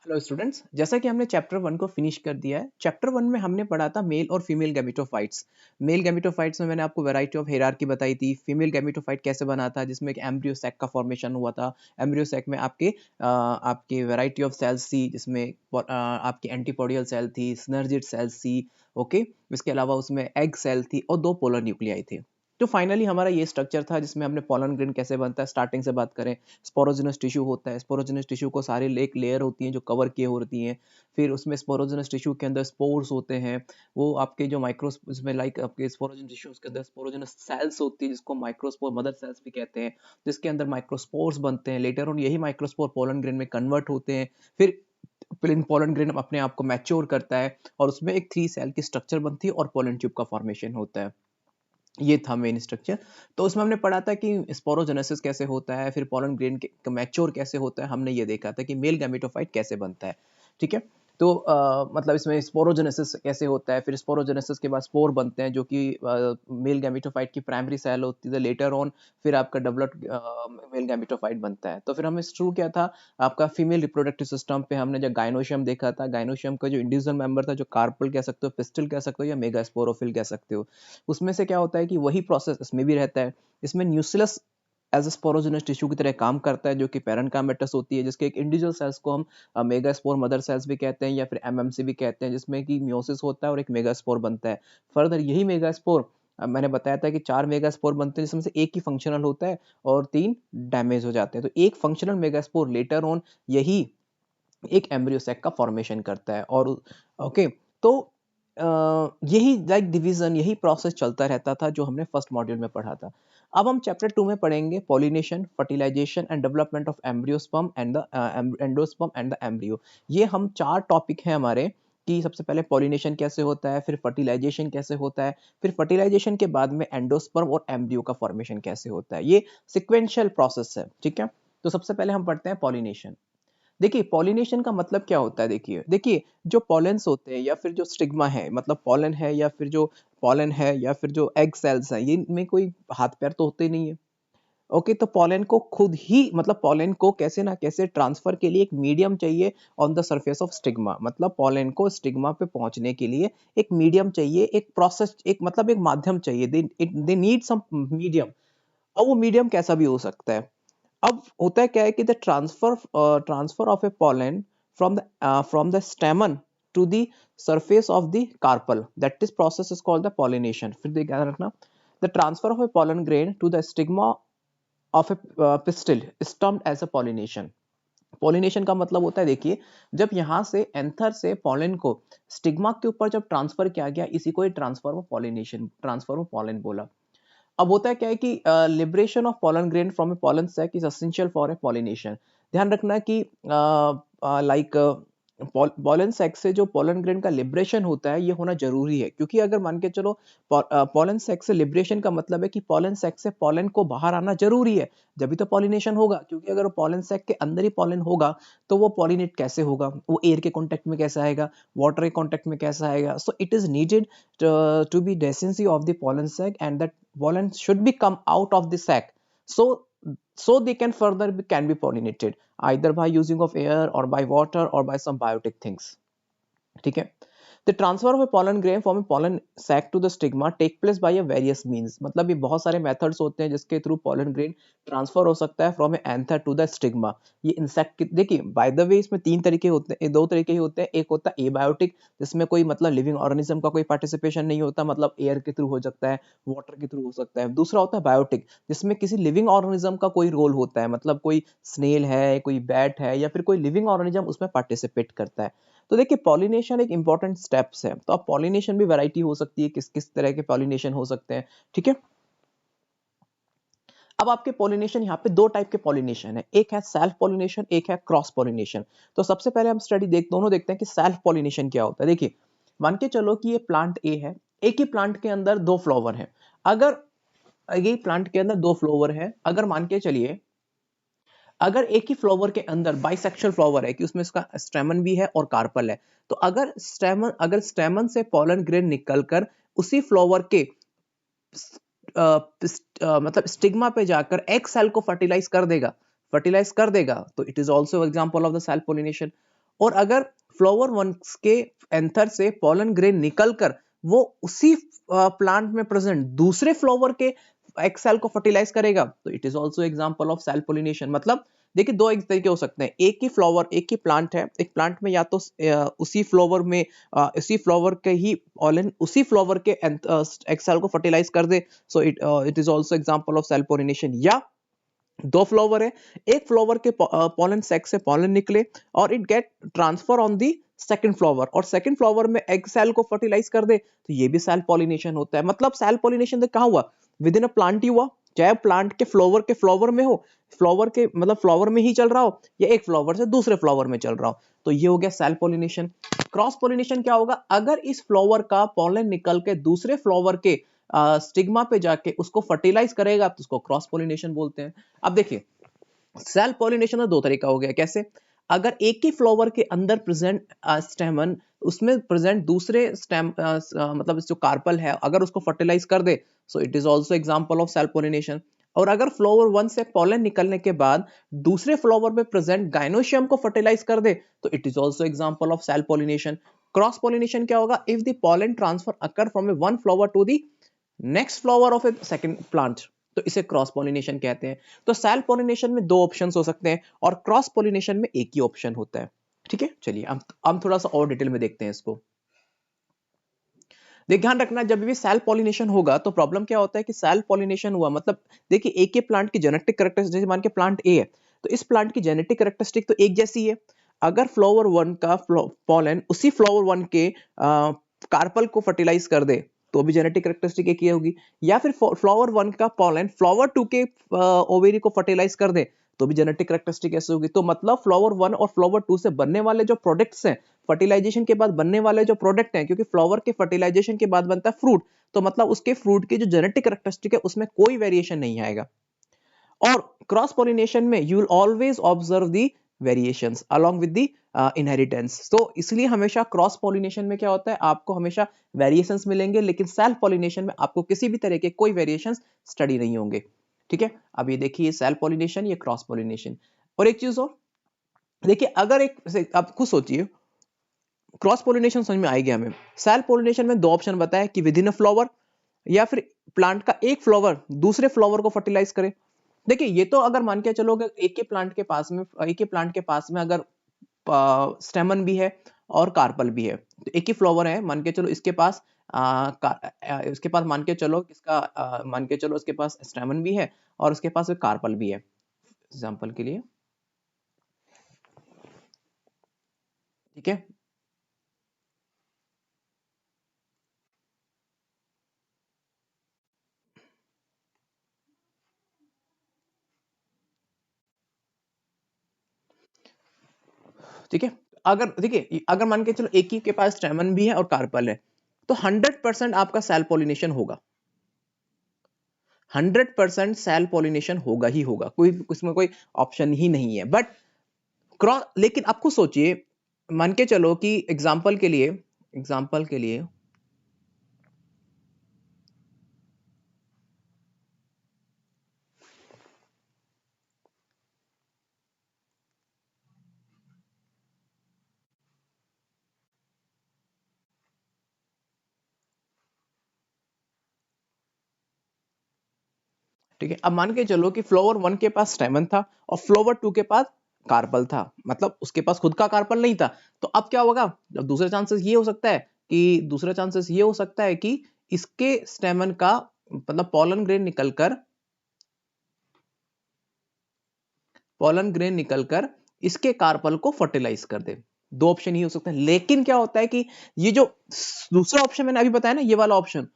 Hello students, जैसा कि हमने चैप्टर 1 को फिनिश कर दिया है। चैप्टर 1 में हमने पढ़ा था मेल और फीमेल गैमेटोफाइट्स। मेल गैमेटोफाइट्स में मैंने आपको वैरायटी ऑफ हायरार्की बताई थी। फीमेल गैमेटोफाइट कैसे बना था, जिसमें एक एम्ब्रियो सैक का फॉर्मेशन हुआ था। एम्ब्रियो सैक में आपके वैरायटी ऑफ सेल्स थी, जिसमें आपकी एंटीपोडियल सेल थी, सिनर्जिड सेल्स थी। ओके, इसके अलावा उसमें एग सेल थी और 2 पोलर न्यूक्लियाई थे। तो फाइनली हमारा ये स्ट्रक्चर था, जिसमें हमने पोलन ग्रेन कैसे बनता है स्टार्टिंग से बात करें। स्पोरोजिनस टिश्यू होता है। स्पोरोजिनस टिश्यू को सारे एक लेयर होती हैं जो कवर किए होती हैं। फिर उसमें स्पोरोजिनस टिश्यू के अंदर स्पोर्स होते हैं। वो आपके जो इसमें लाइक आपके स्पोरोजिनस टिश्यूज के अंदर स्पोरोजिनस सेल्स होती है, जिसको माइक्रोस्पोर मदर सेल्स भी कहते हैं, जिसके अंदर माइक्रोस्पोर्स बनते हैं। लेटर ऑन यही माइक्रोस्पोर पोलन ग्रेन में कन्वर्ट होते हैं। फिर पोलन ग्रेन अपने आप को मैच्योर करता है और उसमें एक 3 सेल की स्ट्रक्चर बनती है और पोलन ट्यूब का फॉर्मेशन होता है। ये था मेन स्ट्रक्चर। तो उसमें हमने पढ़ा था कि स्पोरोजेनेसिस कैसे होता है, फिर पोलन ग्रेन मैच्योर कैसे होता है। हमने ये देखा था कि मेल गैमेटोफाइट कैसे बनता है। ठीक है। तो मतलब इसमें स्पोरोजेनेसिस कैसे होता है, फिर स्पोरोजेनेसिस के बाद स्पोर बनते हैं, जो कि मेल गैमेटोफाइट की प्राइमरी सेल होती है। लेटर ऑन फिर आपका डेवलप्ड मेल गैमेटोफाइट बनता है। तो फिर हमें शुरू किया था आपका फीमेल रिप्रोडक्टिव सिस्टम पे। हमने जो गायनोशियम देखा था, गायनोशियम का जो इंडिविजुअल मेंबर था, जो कार्पल कह सकते हो, पिस्टल कह सकते हो, या मेगास्पोरोफिल कह सकते हो। उसमें से क्या होता है कि वही प्रोसेस इसमें भी रहता है। इसमें न्यूक्लियस एज स्पोरोजिनस टिश्यू की तरह काम करता है, जो कि पैरेन्काइमेटस होती है, जिसके एक इंडिविजुअल सेल्स को हम मेगास्पोर मदर सेल्स भी कहते हैं या फिर एमएमसी भी कहते हैं, जिसमें कि मियोसिस होता है और एक मेगास्पोर बनता है। फर्दर यही मेगास्पोर मैंने बताया था कि 4 मेगास्पोर बनते हैं, जिसमें से एक ही फंक्शनल होता है और 3 डैमेज हो जाते हैं। तो एक फंक्शनल मेगास्पोर लेटर ऑन यही एक एम्ब्रियो सैक का फॉर्मेशन करता है। और ओके, तो यही लाइक डिवीजन, यही प्रोसेस चलता रहता था जो हमने फर्स्ट मॉड्यूल में पढ़ा था। अब हम चैप्टर 2 में पढ़ेंगे pollination, fertilisation and development of एम्ब्रियोस्पर्म and the endosperm and the embryo. ये हम 4 टॉपिक हैं हमारे, कि सबसे पहले पॉलिनेशन कैसे होता है, फिर फर्टिलाइजेशन कैसे होता है, फिर फर्टिलाइजेशन के बाद में एंडोस्पर्म और एम्ब्रियो का फॉर्मेशन कैसे होता है। ये सिक्वेंशियल प्रोसेस है। ठीक है। तो सबसे पहले हम पढ़ते हैं पॉलिनेशन। देखिए पॉलिनेशन का मतलब क्या होता है। देखिए देखिए जो पॉलेंस होते हैं या फिर जो स्टिग्मा है, मतलब पॉलन है या फिर जो पॉलन है या फिर जो एग सेल्स हैं, ये इनमें कोई हाथ पैर तो होते नहीं है। ओके, तो पॉलन को खुद ही, मतलब पॉलन को कैसे ना कैसे ट्रांसफर के लिए एक मीडियम चाहिए on the surface of stigma. मतलब पॉलन को स्टिग्मा पे पहुंचने के लिए एक मीडियम चाहिए, एक प्रोसेस, एक मतलब एक माध्यम चाहिए। They need some medium. और वो मीडियम कैसा भी हो सकता है। अब होता है क्या है कि the transfer of A pollen from the stamen to the surface of the carpel, that is process is called the pollination। फिर ध्यान रखना, the transfer of a pollen grain to the stigma of a pistil is termed as a pollination। Pollination का मतलब होता है, देखिए जब यहाँ से एंथर से पॉलन को स्टिग्मा के ऊपर जब ट्रांसफर किया गया, इसी को ही transfer of pollination, transfer of pollen बोला। अब होता है क्या है कि liberation of pollen grain from a pollen sac is essential for a pollination. ध्यान रखना कि लाइक पोलन सैक से जो पोलन ग्रेन का लिबरेशन होता है, ये होना जरूरी है। क्योंकि अगर मान के चलो पोलन सैक से लिबरेशन का मतलब है कि पोलन सैक से पोलन को बाहर आना जरूरी है, जब तो पॉलिनेशन होगा। क्योंकि अगर पोलन सैक के अंदर ही पोलन होगा तो वो पॉलिनेट कैसे होगा, वो एयर के कांटेक्ट में कैसे आएगा, वाटर के कांटेक्ट में कैसे आएगा। सो it is needed to be decency of the pollen sac, and that pollen should be come out of the sac, so they can further can be pollinated either by using of air or by water or by some biotic things। ठीक है। The transfer of a pollen grain from a pollen sac to the stigma take place by a various means। मतलब ये बहुत सारे methods होते हैं जिसके through pollen grain transfer हो सकता है from a anther to the stigma। ये इंसेक्ट की, देखिए बाय द वे इसमें 3 तरीके होते हैं, 2 तरीके ही होते हैं। एक होता है एबायोटिक, जिसमें कोई मतलब लिविंग ऑर्गेनिज्म का कोई पार्टिसिपेशन नहीं होता, मतलब एयर के थ्रू हो सकता है, वाटर के थ्रू हो सकता है। दूसरा होता है बायोटिक, जिसमें किसी लिविंग ऑर्गेनिज्म का कोई रोल होता है, मतलब कोई स्नेल है, कोई बैट है, या फिर कोई लिविंग ऑर्गेनिज्म उसमें पार्टिसिपेट करता है। तो देखिए पॉलिनेशन एक इंपॉर्टेंट स्टेप्स है। तो अब पॉलिनेशन भी वैरायटी हो सकती है, किस किस तरह के पॉलिनेशन हो सकते हैं। ठीक है। अब आपके पॉलिनेशन, यहाँ पे 2 टाइप के पॉलिनेशन है, एक है सेल्फ पॉलिनेशन, एक है क्रॉस पॉलिनेशन। तो सबसे पहले हम दोनों देखते हैं कि सेल्फ पॉलिनेशन क्या होता है। देखिए मान के चलो कि ये प्लांट ए है, एक ही प्लांट के अंदर 2 फ्लावर है। अगर ये प्लांट के अंदर 2 फ्लावर है, अगर मान के चलिए अगर एक ही फ्लावर के अंदर बाइसेक्सुअल फ्लावर है, कि उसमें इसका स्टेमन भी है और कार्पल है, तो अगर स्टेमन से पोलन ग्रेन निकलकर उसी फ्लावर के मतलब स्टिग्मा पे जाकर एग सेल को फर्टिलाइज कर देगा, तो it is also example of the self pollination. और अगर फ्लावर वन के एंथर से पॉलन ग्रेन निकलकर वो उसी प्लांट में प्रेजेंट दूसरे फ्लावर के एक सेल को फर्टिलाइज करेगा, तो it is also example of self pollination. मतलब देखिए दो एक तरीके हो सकते हैं, एक ही फ्लावर, एक ही प्लांट है, एक प्लांट में या तो उसी फ्लावर में उसी फ्लावर के ही पॉलन उसी फ्लावर के एक सेल को फर्टिलाइज कर दे, so it is also example of self pollination. या दो फ्लावर है, एक फ्लावर के पॉलन सेक से पॉलन निकले और it get transfer on the second flower, और सेकंड फ्लावर में एग सेल को फर्टिलाइज कर दे, तो ये भी सेल पॉलिनेशन होता है। मतलब सेल पॉलिनेशन कहाँ हुआ, विद इन अ प्लांट ही हुआ, चाहे प्लांट के फ्लावर में हो, फ्लावर के मतलब फ्लावर में ही चल रहा हो, या एक फ्लावर से दूसरे फ्लावर में चल रहा हो, तो ये हो गया सेल पॉलिनेशन। क्रॉस पॉलिनेशन क्या होगा, अगर इस फ्लावर का पॉलन निकल के दूसरे फ्लावर के स्टिग्मा पे जाके उसको फर्टिलाइज करेगा, तो उसको क्रॉस पॉलिनेशन बोलते हैं। अब देखिए सेल पॉलिनेशन में दो तरीका हो गया, कैसे, अगर एक ही फ्लावर के अंदर प्रेजेंट स्टेमन, उसमें प्रेजेंट दूसरे स्टेम मतलब जो कार्पल है, अगर उसको फर्टिलाइज कर दे, so it is also example of self pollination. और अगर फ्लावर वन से पॉलन निकलने के बाद दूसरे फ्लावर में प्रेजेंट गाइनोशियम को फर्टिलाइज कर दे, तो it is also example of self pollination. Cross pollination क्या होगा, if the pollen transfer occur from a one flower to the next flower of a second plant, तो इसे क्रॉस पॉलिनेशन कहते हैं। तो सेल पॉलिनेशन में दो ऑप्शंस हो सकते हैं और क्रॉस पॉलिनेशन में एक ही ऑप्शन होता है। ठीक है, चलिए हम थोड़ा सा और डिटेल में देखते हैं इसको। देख ध्यान रखना, जब भी सेल पॉलिनेशन होगा तो प्रॉब्लम क्या होता है कि सेल पॉलिनेशन हुआ मतलब देखिए एक ही प्लांट की जेनेटिक कैरेक्टरिस्टिक, जैसे मान के प्लांट ए है, तो इस प्लांट की जेनेटिक कैरेक्टरिस्टिक तो एक जैसी है। अगर फ्लावर वन का पॉलन उसी फ्लावर वन के कार्पल को फर्टिलाइज कर दे, तो भी जेनेटिक कैरेक्टरिस्टिक एक ही होगी। या फिर फ्लावर वन का पॉलन फ्लावर टू के ओवेरी को फर्टिलाइज कर दे, तो भी जेनेटिक कैरेक्टरिस्टिक ऐसे होगी। तो मतलब फ्लावर वन और फ्लावर टू से बनने वाले जो प्रोडक्ट्स हैं, फर्टिलाइजेशन के बाद बनने वाले जो प्रोडक्ट हैं, क्योंकि फ्लावर के फर्टिलाइजेशन के बाद बनता है फ्रूट, तो मतलब उसके फ्रूट की जो जेनेटिक कैरेक्टरिस्टिक है उसमें कोई वेरिएशन नहीं आएगा। और क्रॉस पॉलिनेशन में you will always observe the variations along with the inheritance. तो इसलिए हमेशा क्रॉस पॉलिनेशन में क्या होता है, आपको हमेशा वेरिएशंस मिलेंगे, लेकिन सेल्फ पॉलिनेशन में आपको किसी भी तरह के कोई वेरिएशंस स्टडी नहीं होंगे। ठीक है, अब ये देखिए सेल्फ पॉलिनेशन, ये क्रॉस पॉलिनेशन। और एक चीज और देखिए, अगर एक आप खुद सोचिए, क्रॉस पॉलिनेशन समझ में आएगी हमें। सेल्फ पॉलिनेशन में दो ऑप्शन बताया कि विद इन अ फ्लावर, या फिर प्लांट का एक फ्लावर दूसरे फ्लावर को फर्टिलाइज करे। देखिए ये तो अगर मान के चलो एक ही प्लांट के पास में अगर स्टेमन भी है और कार्पल भी है, तो एक ही फ्लावर है, मान के चलो इसके पास मान के चलो मान के चलो इसके पास स्टेमन भी है और उसके पास कार्पल भी है, एग्जांपल के लिए। ठीक है, ठीक है, अगर देखिए अगर मान के चलो एक ही के पास स्टेमन भी है और कार्पल है, तो 100% आपका सेल पॉलिनेशन होगा, 100% सेल पॉलिनेशन होगा ही होगा, कोई इसमें कोई ऑप्शन ही नहीं है। बट क्रॉस, लेकिन आपको सोचिए, मान के चलो कि एग्जाम्पल के लिए ठीक है, अब मान के चलो कि फ्लावर वन के पास स्टेमन था और फ्लावर टू के पास कार्पल था, मतलब उसके पास खुद का कार्पल नहीं था। तो अब क्या होगा, दूसरा चांसेस ये हो सकता है कि इसके स्टेमन का मतलब पॉलन ग्रेन निकलकर इसके कार्पल को फर्टिलाइज कर दे। दो ऑप्शन ही हो सकते हैं, लेकिन क्या होता है कि ये जो दूसरा ऑप्शन मैंने अभी बताया ना, ये वाला ऑप्शन,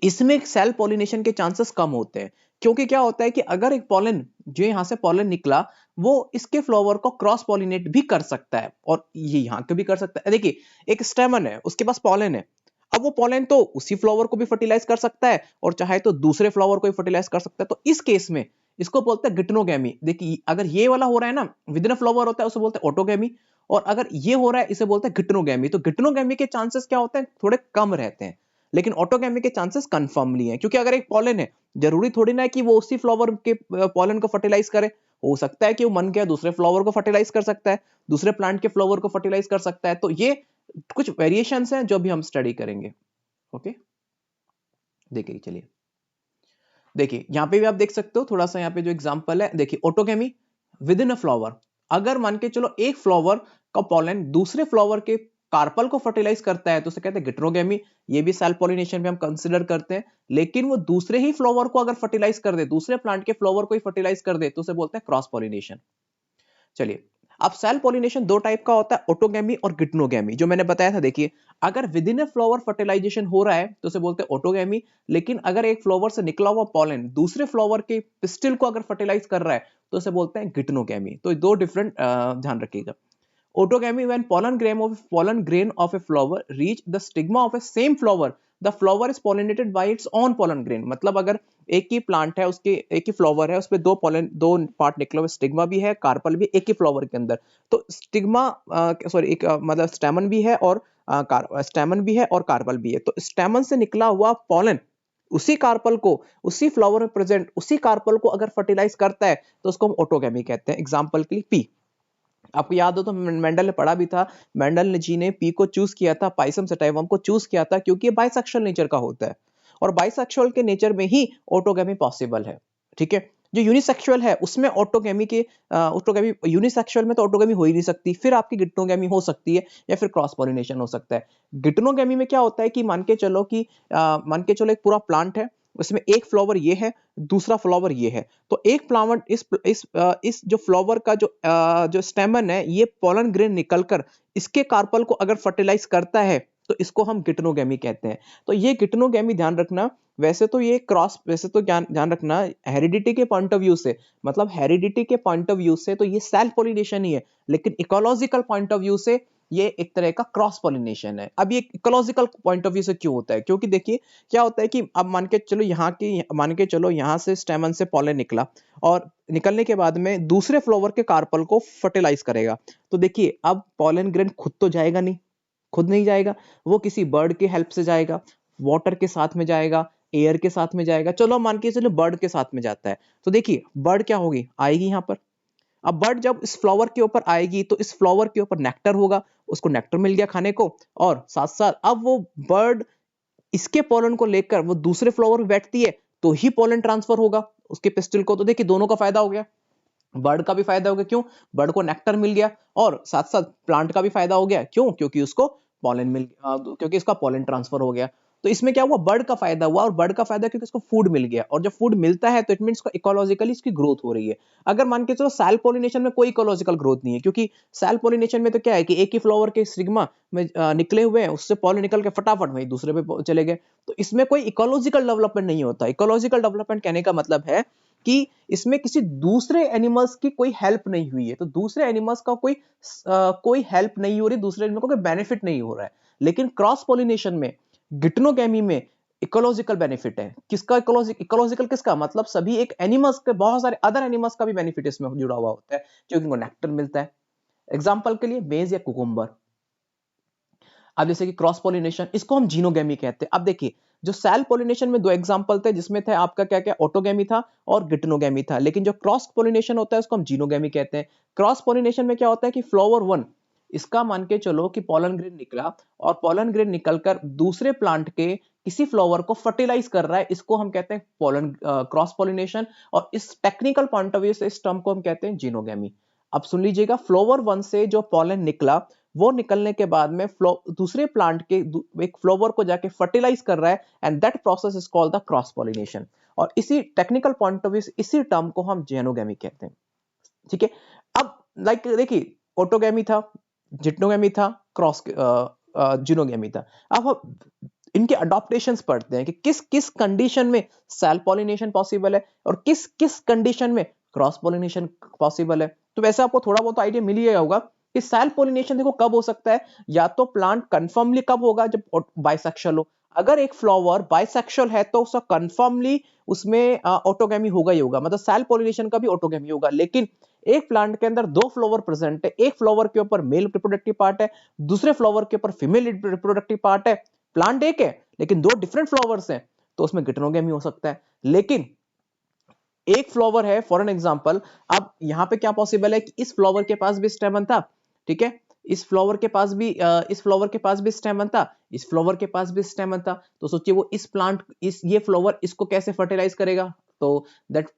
इसमें सेल पॉलिनेशन के चांसेस कम होते हैं। क्योंकि क्या होता है कि अगर एक पॉलन, जो यहां से पॉलन निकला, वो इसके फ्लावर को क्रॉस पॉलिनेट भी कर सकता है, और ये यहां के भी कर सकता है। देखिए एक स्टेमन है, उसके पास पॉलन है, अब वो पॉलन तो उसी फ्लावर को भी फर्टिलाइज कर सकता है और चाहे तो दूसरे फ्लावर को भी फर्टिलाइज कर सकता है। तो इस केस में इसको बोलते हैं गिटनोगैमी। देखिए अगर ये वाला हो रहा है ना, विद इन फ्लावर होता है, उसे बोलते हैं ऑटोगैमी, और अगर ये हो रहा है इसे बोलते हैं गिटनोगैमी। तो गिटनोगैमी के चांसेस क्या होते हैं, थोड़े कम रहते हैं, लेकिन ऑटोगैमी के चांसेस कंफर्मली हैं। क्योंकि अगर एक पॉलन है, जरूरी थोड़ी ना है कि वो उसी फ्लावर के पॉलन को फर्टिलाइज करे, हो सकता है कि वो मन गया दूसरे फ्लावर को फर्टिलाइज कर सकता है, दूसरे प्लांट के फ्लावर को फर्टिलाइज कर सकता है। तो ये कुछ वेरिएशंस हैं जो भी हम स्टडी करेंगे। ओके, देखिए चलिए, देखिए यहां पे भी आप देख सकते हो, थोड़ा सा यहाँ पे जो एग्जांपल है, देखिए autogamy with in a flower. अगर मान के चलो एक फ्लावर का पॉलन दूसरे फ्लावर के कार्पल को फर्टिलाइज करता है तो उसे कहते हैं गिटनोगेमी। ये भी सेल्फ पॉलिनेशन में हम कंसीडर करते हैं। लेकिन वो दूसरे ही फ्लावर को अगर फर्टिलाइज कर दे, दूसरे प्लांट के फ्लावर को ही फर्टिलाइज कर दे, तो उसे बोलते हैं क्रॉस पॉलिनेशन। चलिए, अब सेल पॉलिनेशन दो टाइप का होता है, ऑटोगेमी और गिटनोगेमी, जो मैंने बताया था। देखिए, अगर within a flower fertilization हो रहा है तो उसे बोलते हैं ऑटोगेमी। लेकिन अगर एक फ्लावर से निकला हुआ पॉलन दूसरे फ्लावर के पिस्टिल को अगर फर्टिलाइज कर रहा है तो उसे बोलते हैं गिटनोगेमी। तो दो डिफरेंट ध्यान रखिएगा। Autogamy, when pollen grain of a flower reach the stigma of a same flower, the flower is pollinated by its own pollen grain। मतलब अगर एक ही प्लांट है, उसके एक ही फ्लावर है, उसपे दो पार्ट निकले हुए, स्टिग्मा भी है, कार्पल भी, एक ही फ्लावर के अंदर। तो स्टिग्मा एक मतलब स्टेमन भी है और स्टेमन भी है और कार्पल भी है। तो स्टेमन से निकला हुआ पॉलन उसी कार्पल को, उसी फ्लावर में प्रेजेंट उसी कार्पल को अगर फर्टिलाइज करता है तो उसको हम ऑटोगेमी कहते हैं। एग्जाम्पल के लिए पी, आपको याद हो तो मेंडल ने पढ़ा भी था, मेंडल जी ने पी को चूज किया था, पाइसम सटाइवम को चूज किया था, क्योंकि ये बाइसेक्सुअल नेचर का होता है और बाइसेक्सुअल के नेचर में ही ऑटोगेमी पॉसिबल है। ठीक है, जो यूनिसेक्सुअल है उसमें ऑटोगेमी यूनिसेक्सुअल में तो ऑटोगेमी हो ही नहीं सकती, फिर आपकी गिटनोगेमी हो सकती है या फिर क्रॉस पॉलिनेशन हो सकता है। गिटनोगेमी में क्या होता है कि मान के चलो एक पूरा प्लांट है, उसमें एक फ्लावर ये है, दूसरा फ्लावर ये है। तो एक फ्लावर इस जो फ्लावर का जो स्टेमन है, ये पोलन ग्रेन निकलकर इसके कार्पल को अगर फर्टिलाइज करता है तो इसको हम गिटनोगेमी कहते हैं। तो ये गिटनोगेमी ध्यान रखना, वैसे तो ध्यान रखना हेरिडिटी के पॉइंट ऑफ व्यू से, मतलब हेरिडिटी के पॉइंट ऑफ व्यू से तो ये सेल्फ पॉलिनेशन ही है, लेकिन इकोलॉजिकल पॉइंट ऑफ व्यू से ये एक तरह का क्रॉस पॉलिनेशन है। अब ये इकोलॉजिकल पॉइंट ऑफ व्यू से क्यों होता है? क्योंकि देखिए क्या होता है कि अब मान के चलो यहाँ से स्टेमन से पॉलन निकला और निकलने के बाद में दूसरे फ्लावर के कार्पल को फर्टिलाइज करेगा। तो देखिए, अब पॉलन ग्रेन खुद तो जाएगा नहीं, खुद नहीं जाएगा, वो किसी बर्ड के हेल्प से जाएगा, वाटर के साथ में जाएगा, एयर के साथ में जाएगा। चलो मान के चलो बर्ड के साथ में जाता है, तो देखिए बर्ड क्या होगी, आएगी यहाँ पर। अब बर्ड जब इस फ्लावर के ऊपर आएगी तो इस फ्लावर के ऊपर नेक्टर होगा, उसको नेक्टर मिल गया खाने को, और साथ साथ अब वो बर्ड इसके पोलन को लेकर वो दूसरे फ्लावर में बैठती है तो ही पोलन ट्रांसफर होगा उसके पिस्टिल को। तो देखिए दोनों का फायदा हो गया, बर्ड का भी फायदा हो गया, क्यों, बर्ड को नेक्टर मिल गया, और साथ साथ प्लांट का भी फायदा हो गया, क्यों, क्योंकि उसको क्योंकि इसका पोलन ट्रांसफर हो गया। तो इसमें क्या हुआ, बर्ड का फायदा हुआ, और बर्ड का फायदा क्योंकि इसको फूड मिल गया, और जब फूड मिलता है तो इट मींस इकोलॉजिकली इसकी ग्रोथ हो रही है। अगर मान के चलो सेल्फ पॉलिनेशन में कोई इकोलॉजिकल ग्रोथ नहीं है, क्योंकि सेल्फ पॉलिनेशन में तो क्या है कि एक ही फ्लावर के स्टिग्मा में निकले हुए हैं, उससे पॉलन निकल के फटाफट वहीं दूसरे पे चले गए। तो इसमें कोई इकोलॉजिकल डेवलपमेंट नहीं होता। इकोलॉजिकल डेवलपमेंट कहने का मतलब है कि इसमें किसी दूसरे एनिमल्स की कोई हेल्प नहीं हुई है, तो दूसरे एनिमल्स का कोई हेल्प नहीं हो रही, दूसरे एनिमल को कोई बेनिफिट नहीं हो रहा है। लेकिन क्रॉस पॉलिनेशन में, गिटनोगेमी में इकोलॉजिकल बेनिफिट है। किसका इकोलॉजिकल किसका मतलब सभी एक एनिमल्स के, बहुत सारे अदर एनिमल्स का भी बेनिफिट इसमें जुड़ा हुआ होता है, क्योंकि उनको नेक्टर मिलता है। एग्जांपल के लिए मेज या कुकुम्बर। अब जैसे कि क्रॉस पॉलिनेशन, इसको हम जीनोगेमी कहते हैं। अब देखिए, जो सेल पॉलिनेशन में दो एग्जांपल थे, जिसमें थे आपका क्या क्या, ऑटोगेमी था और गिटनोगेमी था, लेकिन जो क्रॉस पॉलिनेशन होता है उसको हम जीनोगेमी कहते हैं। क्रॉस पॉलिनेशन में क्या होता है कि फ्लावर वन, इसका मान के चलो कि पोलन ग्रेन निकला और पोलन ग्रेन निकलकर दूसरे प्लांट के किसी फ्लावर को फर्टिलाइज कर रहा है, इसको हम कहते हैं क्रॉस पॉलिनेशन। और इस टेक्निकल पॉइंट ऑफ व्यू से इस टर्म को हम कहते हैं जीनोगेमी। अब सुन लीजिएगा, फ्लावर वन से जो पोलन निकला, वो निकलने के बाद में दूसरे प्लांट के एक फ्लावर को जाके फर्टिलाइज कर रहा है, and that process is called the cross pollination. और इसी टेक्निकल पॉइंट ऑफ व्यू इसी टर्म को हम जेनोगेमी कहते हैं। ठीक है, अब देखिए, ऑटोगेमी था, जिटनोगेमी था, क्रॉस जीनोगेमी था। अब हम इनके अडॉप्टेशंस पढ़ते हैं कि किस किस कंडीशन में सेल पॉलिनेशन पॉसिबल है और किस किस कंडीशन में क्रॉस पॉलिनेशन पॉसिबल है। तो वैसे आपको थोड़ा बहुत आइडिया मिल ही होगा कि सेल पॉलिनेशन देखो कब हो सकता है, या तो प्लांट कंफर्मली कब होगा, जब बाइसेक्सुअल हो। अगर एक फ्लावर बाइसेक्सुअल है तो उसका कंफर्मली उसमें ऑटोगेमी होगा ही होगा, मतलब सेल पॉलिनेशन का भी ऑटोगेमी होगा। लेकिन एक प्लांट के अंदर दो फ्लावर प्रेजेंट है, एक फ्लावर के ऊपर मेल रिप्रोडक्टिव पार्ट है, दूसरे फ्लावर के ऊपर फीमेल रिप्रोडक्टिव पार्ट है, प्लांट एक है लेकिन दो डिफरेंट फ्लावर्स हैं, तो उसमें गिटनोगेमी हो सकता है। लेकिन एक फ्लावर है फॉर एन एग्जांपल, अब यहाँ पे क्या पॉसिबल है कि इस फ्लावर के पास भी स्टेमन था, ठीक है, इस फ्लावर के पास भी इस फ्लावर के पास भी स्टेमन था, इस फ्लावर के पास भी स्टेमन था, तो सोचिए वो इस प्लांट इस ये फ्लावर इसको कैसे फर्टिलाइज करेगा, तो that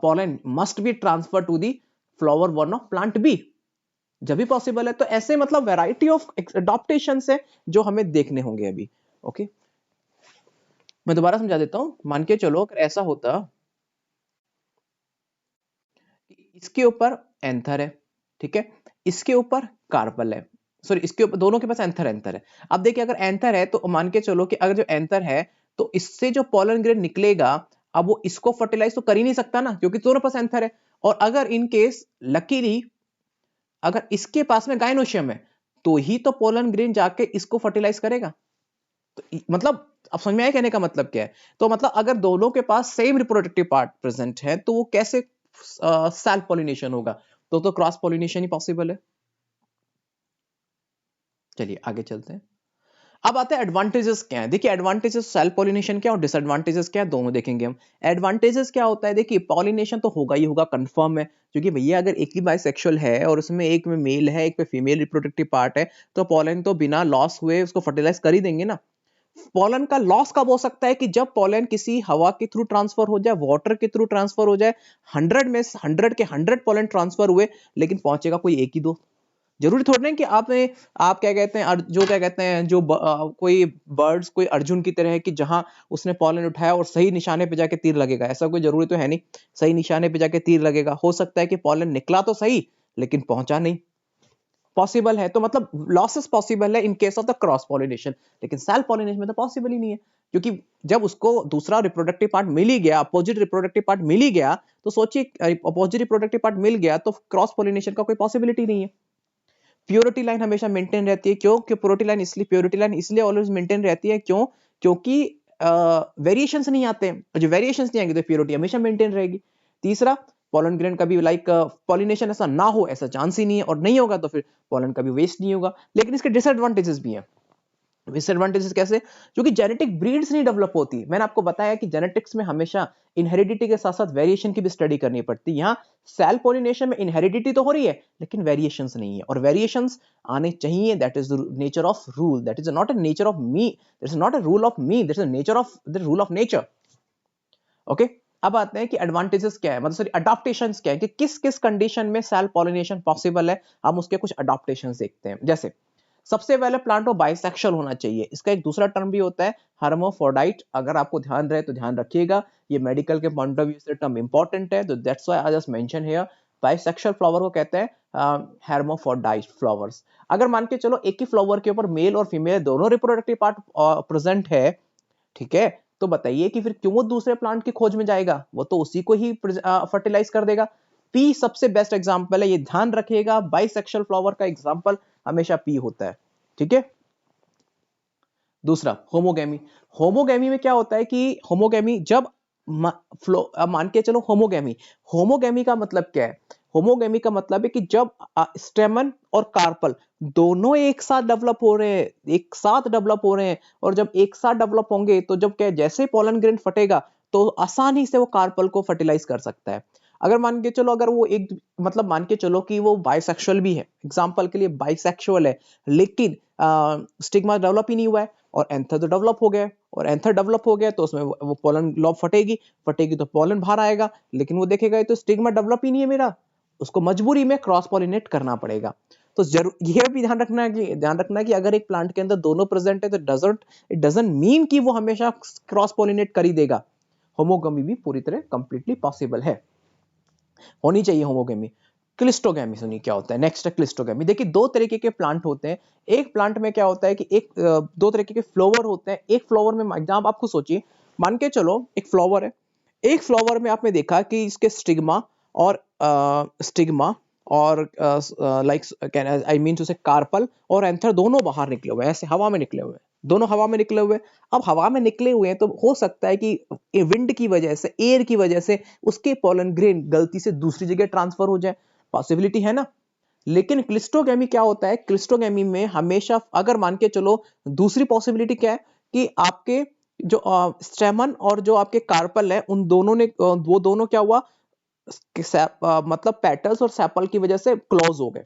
pollen must be transfer to the flower one of plant B, जब भी पॉसिबल है। तो ऐसे मतलब वैरायटी ऑफ अडॉप्टेशन है जो हमें देखने होंगे अभी। ओके, मैं दोबारा समझा देता हूं। मान के चलो अगर ऐसा होता कि इसके ऊपर एंथर है, ठीक है, इसके ऊपर कार्पल है, सॉरी इसके ऊपर दोनों के पास एंथर एंथर है। अब देखिए अगर एंथर है तो मान के चलो कि अगर जो एंथर है तो इससे जो पोलन ग्रेन निकलेगा, अब वो इसको फर्टिलाइज तो कर ही नहीं सकता ना, क्योंकि दोनों पास एंथर है। और अगर इन केस लकीली अगर इसके पास में गायनोशियम है तो ही तो पोलन ग्रेन जाके इसको फर्टिलाइज करेगा। तो मतलब अब समझ में आया कहने का मतलब क्या है। तो मतलब अगर दोनों के पास सेम रिप्रोडक्टिव पार्ट प्रेजेंट है तो वो कैसे सेल्फ पॉलिनेशन होगा, तो क्रॉस पॉलिनेशन ही पॉसिबल है। चलिए आगे चलते हैं। अब आते हैं एडवांटेजेस क्या है। देखिए एडवांटेजेस सेल्फ पॉलिनेशन क्या और डिसएडवांटेजेस क्या है, दोनों देखेंगे हम। एडवांटेजेस क्या होता है, देखिए पॉलिनेशन तो होगा ही होगा, कंफर्म है, क्योंकि भैया अगर एक ही बाइसेक्सुअल है और उसमें एक में मेल है एक में फीमेल रिप्रोडक्टिव पार्ट है, तो पॉलन तो बिना लॉस हुए उसको फर्टिलाइज कर ही देंगे ना। पोलन का लॉस कब हो सकता है कि जब पोलन किसी हवा के थ्रू ट्रांसफर हो जाए, वाटर के थ्रू ट्रांसफर हो जाए, 100 में 100 के 100 पोलन ट्रांसफर हुए, लेकिन पहुंचेगा कोई एक ही दो। जरूरी थोड़ा नहीं कि आप क्या कहते हैं जो क्या कहते हैं जो कोई बर्ड्स कोई अर्जुन की तरह है कि जहां उसने पोलन उठाया और सही निशाने पे जाके तीर लगेगा, ऐसा कोई जरूरी तो है नहीं। सही निशाने पे जाके तीर लगेगा, हो सकता है कि पोलन निकला तो सही लेकिन पहुंचा नहीं, पॉसिबल है। तो मतलब लॉसेस पॉसिबल है in case of the cross pollination, लेकिन सेल्फ पॉलिनेशन में तो पॉसिबल ही नहीं है, क्योंकि जब उसको दूसरा रिप्रोडक्टिव पार्ट मिल ही गया, अपोजिट रिप्रोडक्टिव पार्ट मिल ही गया, तो सोचिए अपोजिट रिप्रोडक्टिव पार्ट मिल गया तो क्रॉस पॉलिनेशन का कोई पॉसिबिलिटी नहीं है। प्योरिटी लाइन हमेशा मेंटेन रहती है, क्यों, कि प्योरिटी लाइन इसलिए ऑलवेज मेंटेन रहती है, क्यों, क्योंकि वेरिएशंस नहीं आते हैं, जो वेरिएशंस नहीं आएंगे तो प्योरिटी हमेशा मेंटेन रहेगी। तीसरा, पोलन ग्रेन कभी पॉलिनेशन ऐसा ना हो, ऐसा चांस ही नहीं है, और नहीं होगा तो फिर पोलन कभी वेस्ट नहीं होगा। लेकिन इसके डिसएडवांटेजेस भी हैं। डिसएडवांटेजेस कैसे, क्योंकि जेनेटिक ब्रीड्स नहीं डेवलप होती। मैंने आपको बताया कि जेनेटिक्स में हमेशा इनहेरिडिटी के साथ साथ वेरिएशन की भी स्टडी करनी पड़ती है। यहाँ सेल पॉलिनेशन में इनहेरिडिटी तो हो रही है लेकिन वेरिएशंस नहीं है, और वेरिएशंस आने चाहिए। That is the nature of rule, that is not a nature of me, that is not a rule of me, that is nature of the rule of nature. Okay, अब आते हैं कि advantages क्या है, मतलब sorry अडॉप्टेशंस क्या है, कि किस किस कंडीशन में सेल पॉलिनेशन पॉसिबल है। हम उसके कुछ अडॉप्टेशंस देखते हैं। जैसे सबसे पहले प्लांट को बाइसेक्सुअल होना चाहिए। इसका एक दूसरा टर्म भी होता है हर्माफ्रोडाइट, अगर आपको ध्यान रहे तो ध्यान रखिएगा, ये मेडिकल के पॉइंट ऑफ व्यू से टर्म इंपॉर्टेंट है, तो that's why I just mention here. Bisexual flower को कहते हैं हर्माफ्रोडाइट फ्लावर्स। अगर मान के चलो एक ही फ्लावर के ऊपर मेल और फीमेल दोनों रिप्रोडक्टिव पार्ट प्रेजेंट है, ठीक है, तो बताइए कि फिर क्यों वो दूसरे प्लांट की खोज में जाएगा, वो तो उसी को ही फर्टिलाइज कर देगा। पी सबसे बेस्ट एग्जांपल है, ये ध्यान रखिएगा, बाइसेक्सुअल फ्लावर का एग्जांपल हमेशा पी होता है, ठीक है। दूसरा होमोगेमी। होमोगेमी में क्या होता है कि होमोगेमी जब मान के चलो होमोगेमी, होमोगेमी का मतलब क्या है, होमोगेमी का मतलब है कि जब स्टेमन और कार्पल दोनों एक साथ डेवलप हो रहे हैं, एक साथ डेवलप हो रहे हैं, और जब एक साथ डेवलप होंगे तो जब क्या जैसे पोलन ग्रेन फटेगा तो आसानी से वो कार्पल को फर्टिलाइज कर सकता है। अगर मान के चलो अगर वो एक मतलब मान के चलो कि वो बाइसेक्सुअल भी है, एग्जांपल के लिए बाइसेक्सुअल है, लेकिन स्टिग्मा डेवलप ही नहीं हुआ है और एंथर तो डेवलप हो गया, और एंथर डेवलप हो गया तो उसमें वो पोलन ग्लोब फटेगी, फटेगी तो पोलन बाहर आएगा, लेकिन वो देखेगा ये तो स्टिग्मा डेवलप ही नहीं है मेरा, उसको मजबूरी में क्रॉस पॉलिनेट करना पड़ेगा। तो जरूर यह भी ध्यान रखना है कि अगर एक प्लांट के अंदर दोनों प्रेजेंट है तो इट डजंट मीन कि वो हमेशा क्रॉस पॉलिनेट कर ही देगा। होमोगमी भी पूरी तरह कंप्लीटली पॉसिबल है, होनी चाहिए होमोगेमी। क्लिस्टोगेमी सुनिए क्या होता है। नेक्स्ट है क्लिस्टोगेमी। देखिए दो तरीके के प्लांट होते हैं। एक प्लांट में क्या होता है कि एक दो तरीके के फ्लावर होते हैं। एक फ्लावर में एग्जाम आपको सोचिए, मान के चलो एक फ्लावर है, एक फ्लावर में आपने देखा कि इसके स्टिग्मा और लाइक आई मीन टू से कार्पल और एंथर दोनों बाहर निकले हुए हैं, ऐसे हवा में निकले हुए हैं, दोनों हवा में निकले हुए। अब हवा में निकले हुए हैं तो हो सकता है कि विंड की वजह से, एयर की वजह से उसके पोलन ग्रेन गलती से दूसरी जगह ट्रांसफर हो जाए, पॉसिबिलिटी है ना। लेकिन क्लिस्टोगेमी क्या होता है, क्लिस्टोगेमी में हमेशा अगर मान के चलो दूसरी पॉसिबिलिटी क्या है कि आपके जो स्टेमन और जो आपके कार्पल है उन दोनों ने वो दोनों क्या हुआ मतलब पेटल्स और सेपल की वजह से क्लोज हो गए,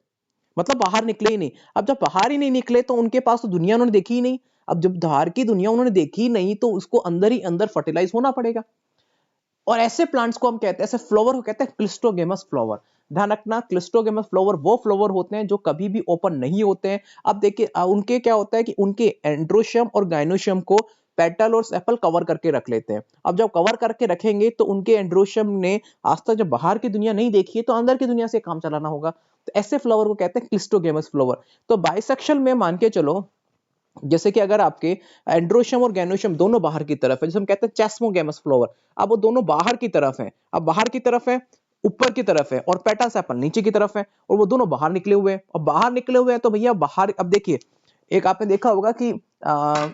मतलब बाहर निकले ही नहीं। अब जब बाहर ही नहीं निकले तो उनके पास तो दुनिया उन्होंने देखी ही नहीं। अब जब बाहर की दुनिया उन्होंने देखी ही नहीं तो उसको अंदर ही अंदर फर्टिलाइज होना पड़ेगा। और ऐसे प्लांट्स को हम कहते हैं, ऐसे फ्लावर को कहते हैं क्लिस्टोगेमस फ्लावर। ध्यान रखना, क्लिस्टोगेमस फ्लावर वो फ्लावर होते हैं जो कभी भी ओपन नहीं होते हैं। अब देखिए उनके क्या होता है कि उनके एंड्रोशियम और गाइनोशियम को पेटल और सेपल कवर करके रख लेते हैं। अब जब कवर करके रखेंगे तो उनके एंड्रोशियम ने आज तक जब बाहर की दुनिया नहीं देखी है तो अंदर की दुनिया से काम चलाना होगा। तो ऐसे फ्लावर को कहते हैं क्लिस्टोगेमस फ्लावर। तो बाइसेक्शुअल में मान के चलो, जैसे कि अगर आपके एंड्रोशियम और गैनोशियम दोनों बाहर की तरफ है, जैसे हम कहते हैं चेस्मोगेमस फ्लावर, अब वो दोनों बाहर की तरफ है। अब बाहर की तरफ है, ऊपर की तरफ है, और पेटल सेपल नीचे की तरफ है, और वो दोनों बाहर निकले हुए हैं। और बाहर निकले हुए हैं तो भैया बाहर, अब देखिए एक आपने देखा होगा कि